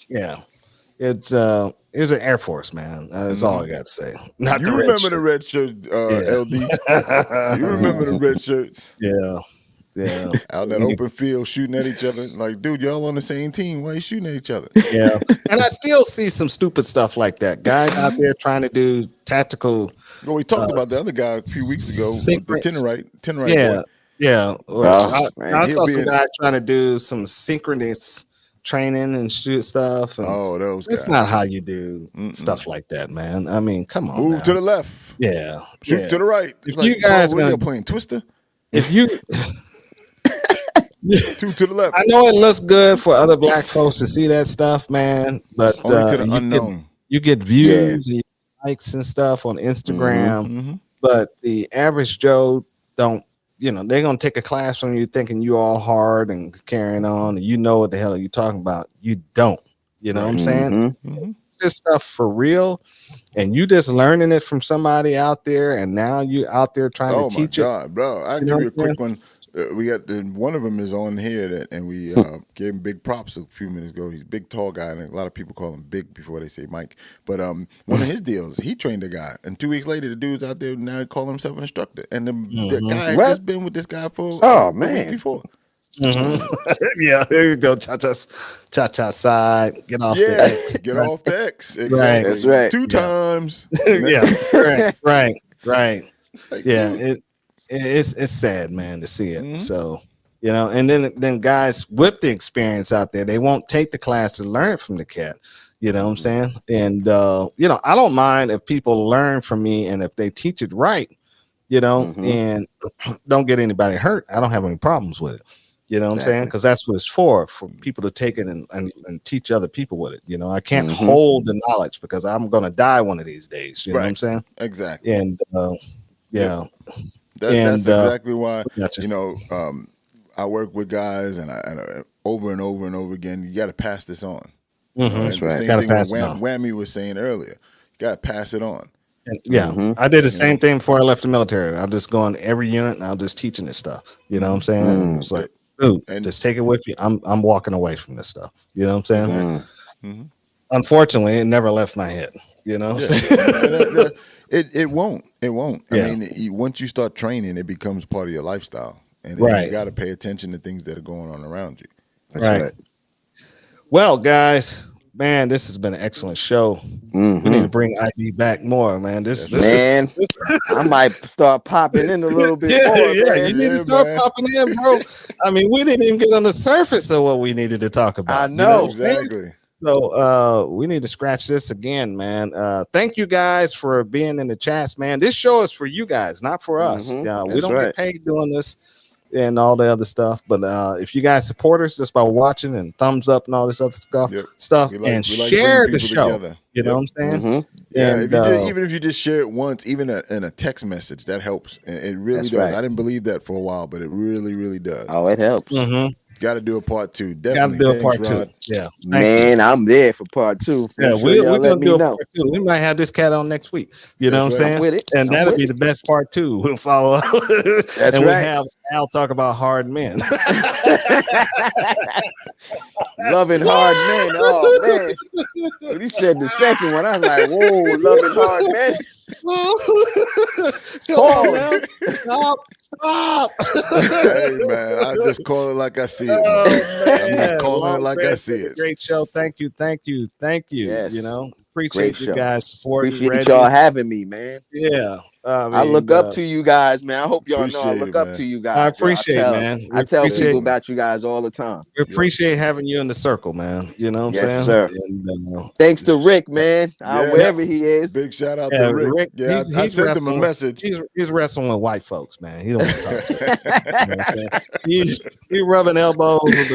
Yeah, it's an Air Force, man. That's all I got to say. Not you remember the red shirt, LD? You remember the red shirts? Yeah. Out in that open field shooting at each other. Like, dude, y'all on the same team. Why are you shooting at each other? Yeah. And I still see some stupid stuff like that. Guys out there trying to do tactical. Well, we talked about the other guy a few weeks ago, the Tenorite yeah. boy. Yeah. I saw some guys trying to do some synchronous training and shoot stuff. And those guys. It's not how you do stuff like that, man. I mean, come on. Move to the left. Yeah. Shoot to the right. If you guys are playing Twister? If you two to the left. I know it looks good for other black folks to see that stuff, man, but only to the unknown. You get views and likes and stuff on Instagram, but the average Joe don't. You know, they're gonna take a class from you thinking you all hard and carrying on, and you know what the hell you're talking about. You don't. You know what I'm saying? This stuff for real, and you just learning it from somebody out there, and now you out there trying to teach it. Oh my God, bro! I'll give you a quick one. We got one of them is on here, and we gave him big props a few minutes ago. He's a big, tall guy, and a lot of people call him Big before they say Mike. But one of his deals, he trained a guy, and 2 weeks later, the dude's out there now calling himself an instructor, and the guy had just been with this guy for a week before. Yeah, there you go. Cha-cha side. Get off the X. Get off the X. Exactly. Right. That's right. 2 times. Right. Like, yeah, it's sad, man, to see it. So, you know, and then guys with the experience out there, they won't take the class to learn it from the cat. You know what I'm saying? And you know, I don't mind if people learn from me and if they teach it right, you know, and don't get anybody hurt. I don't have any problems with it. You know what I'm saying? Because that's what it's for people to take it and teach other people with it. You know, I can't hold the knowledge because I'm going to die one of these days. You know what I'm saying? Exactly. And that's exactly why, you know, I work with guys and I over and over and over again, you got to pass this on. That's right. Same thing Whammy was saying earlier. You got to pass it on. And, I did the same thing before I left the military. I'll just go on every unit and I'll just teaching this stuff. You know what I'm saying? It's like, dude, just take it with you. I'm walking away from this stuff. You know what I'm saying? Unfortunately, it never left my head. You know, it won't. I mean, once you start training, it becomes part of your lifestyle, and you got to pay attention to things that are going on around you. That's right. Well, guys, man, this has been an excellent show. We need to bring ID back more, man. This I might start popping in a little bit more. You need to start popping in, bro. I mean, we didn't even get on the surface of what we needed to talk about. I know, exactly. So we need to scratch this again, man. Thank you guys for being in the chats, man. This show is for you guys, not for us. We don't get paid doing this. and all the other stuff. But if you guys support us just by watching and thumbs up and all this other stuff, Yep. and bringing share the people show. together. You know Yep. what I'm saying? Mhm. Yeah, And, if you did, even if you just share it once, even in a text message, that helps. And it really That's does. right. I didn't believe that for a while, but it really, really does. Oh, it helps. mhm. Got to do a part 2. Got to Definitely. do a Thanks, part 2. Rod. Yeah. Thank you. Man, I'm there for part 2. Yeah, Make sure we're y'all gonna let do me a know. part 2. We might have this cat on next week. You know what That's I'm right. I'm saying? with it. And I'm that'll with be it. the best part 2. We'll follow up. That's and we'll right. have Al talk about hard men. Loving hard men. Oh man. When he said the second one, I was like, whoa, loving hard men. Come on, Pause. man. Stop. Stop. Hey, man, I just call it like I see it, man. Oh, I'm man. just calling it Long like I Red see did a it. Great show. Thank you. Thank you. Thank you. Yes. You know, appreciate Great you show. guys supporting Appreciate Reggie. y'all having me, man. Yeah. I look up to you guys, man. I hope y'all know I Appreciate look it, up man. to you I guys. appreciate, Yo, man. I tell appreciate, people about you guys all the time. we appreciate having you in the circle, man. You know what I'm Yes, saying? sir. And, Thanks to Rick, man. Yeah. Wherever he is. Big shout out Yeah, to Rick. Rick, Yeah, he's I sent him a wrestling- message. he's wrestling with white folks, man. He don't want to talk to us. You know what I'm saying? He rubbing elbows with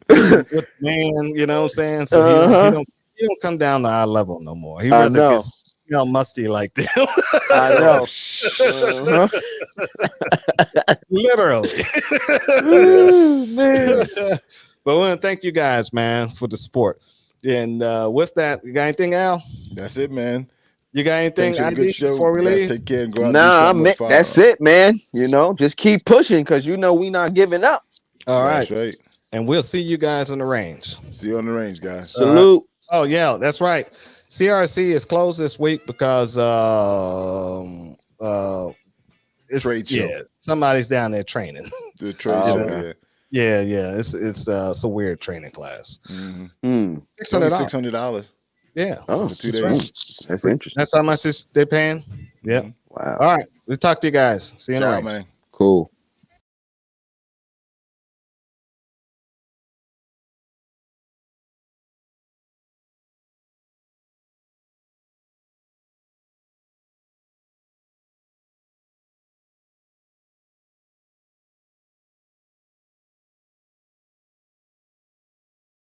the man, you know what I'm saying? So Uh-huh. he don't come down to our level no more. He I rather know. gets musty like them. I know. Uh-huh. Literally. Ooh, man. But I want to thank you guys, man, for the support. And with that, you got anything, Al? That's it, man. You got anything Thanks for a good ID show. before we You guys leave? take care and go out and Nah, do man, something that's it, man. You know, just keep pushing because you know we not giving up. All right. That's right. And we'll see you guys in the range. See you on the range, guys. Salute. Oh, yeah, that's right. CRC is closed this week because it's Trade show. yeah, somebody's down there training. The trade Oh, show, okay. Yeah. It's a weird training class. Mm-hmm. Mm. It's only $600. $600 Yeah. Oh, for 2 that's days. right. that's interesting. That's how much they're paying. Yeah. Mhm. Wow. All right. We'll talk to you guys. See you in the Ciao, range. man. Cool.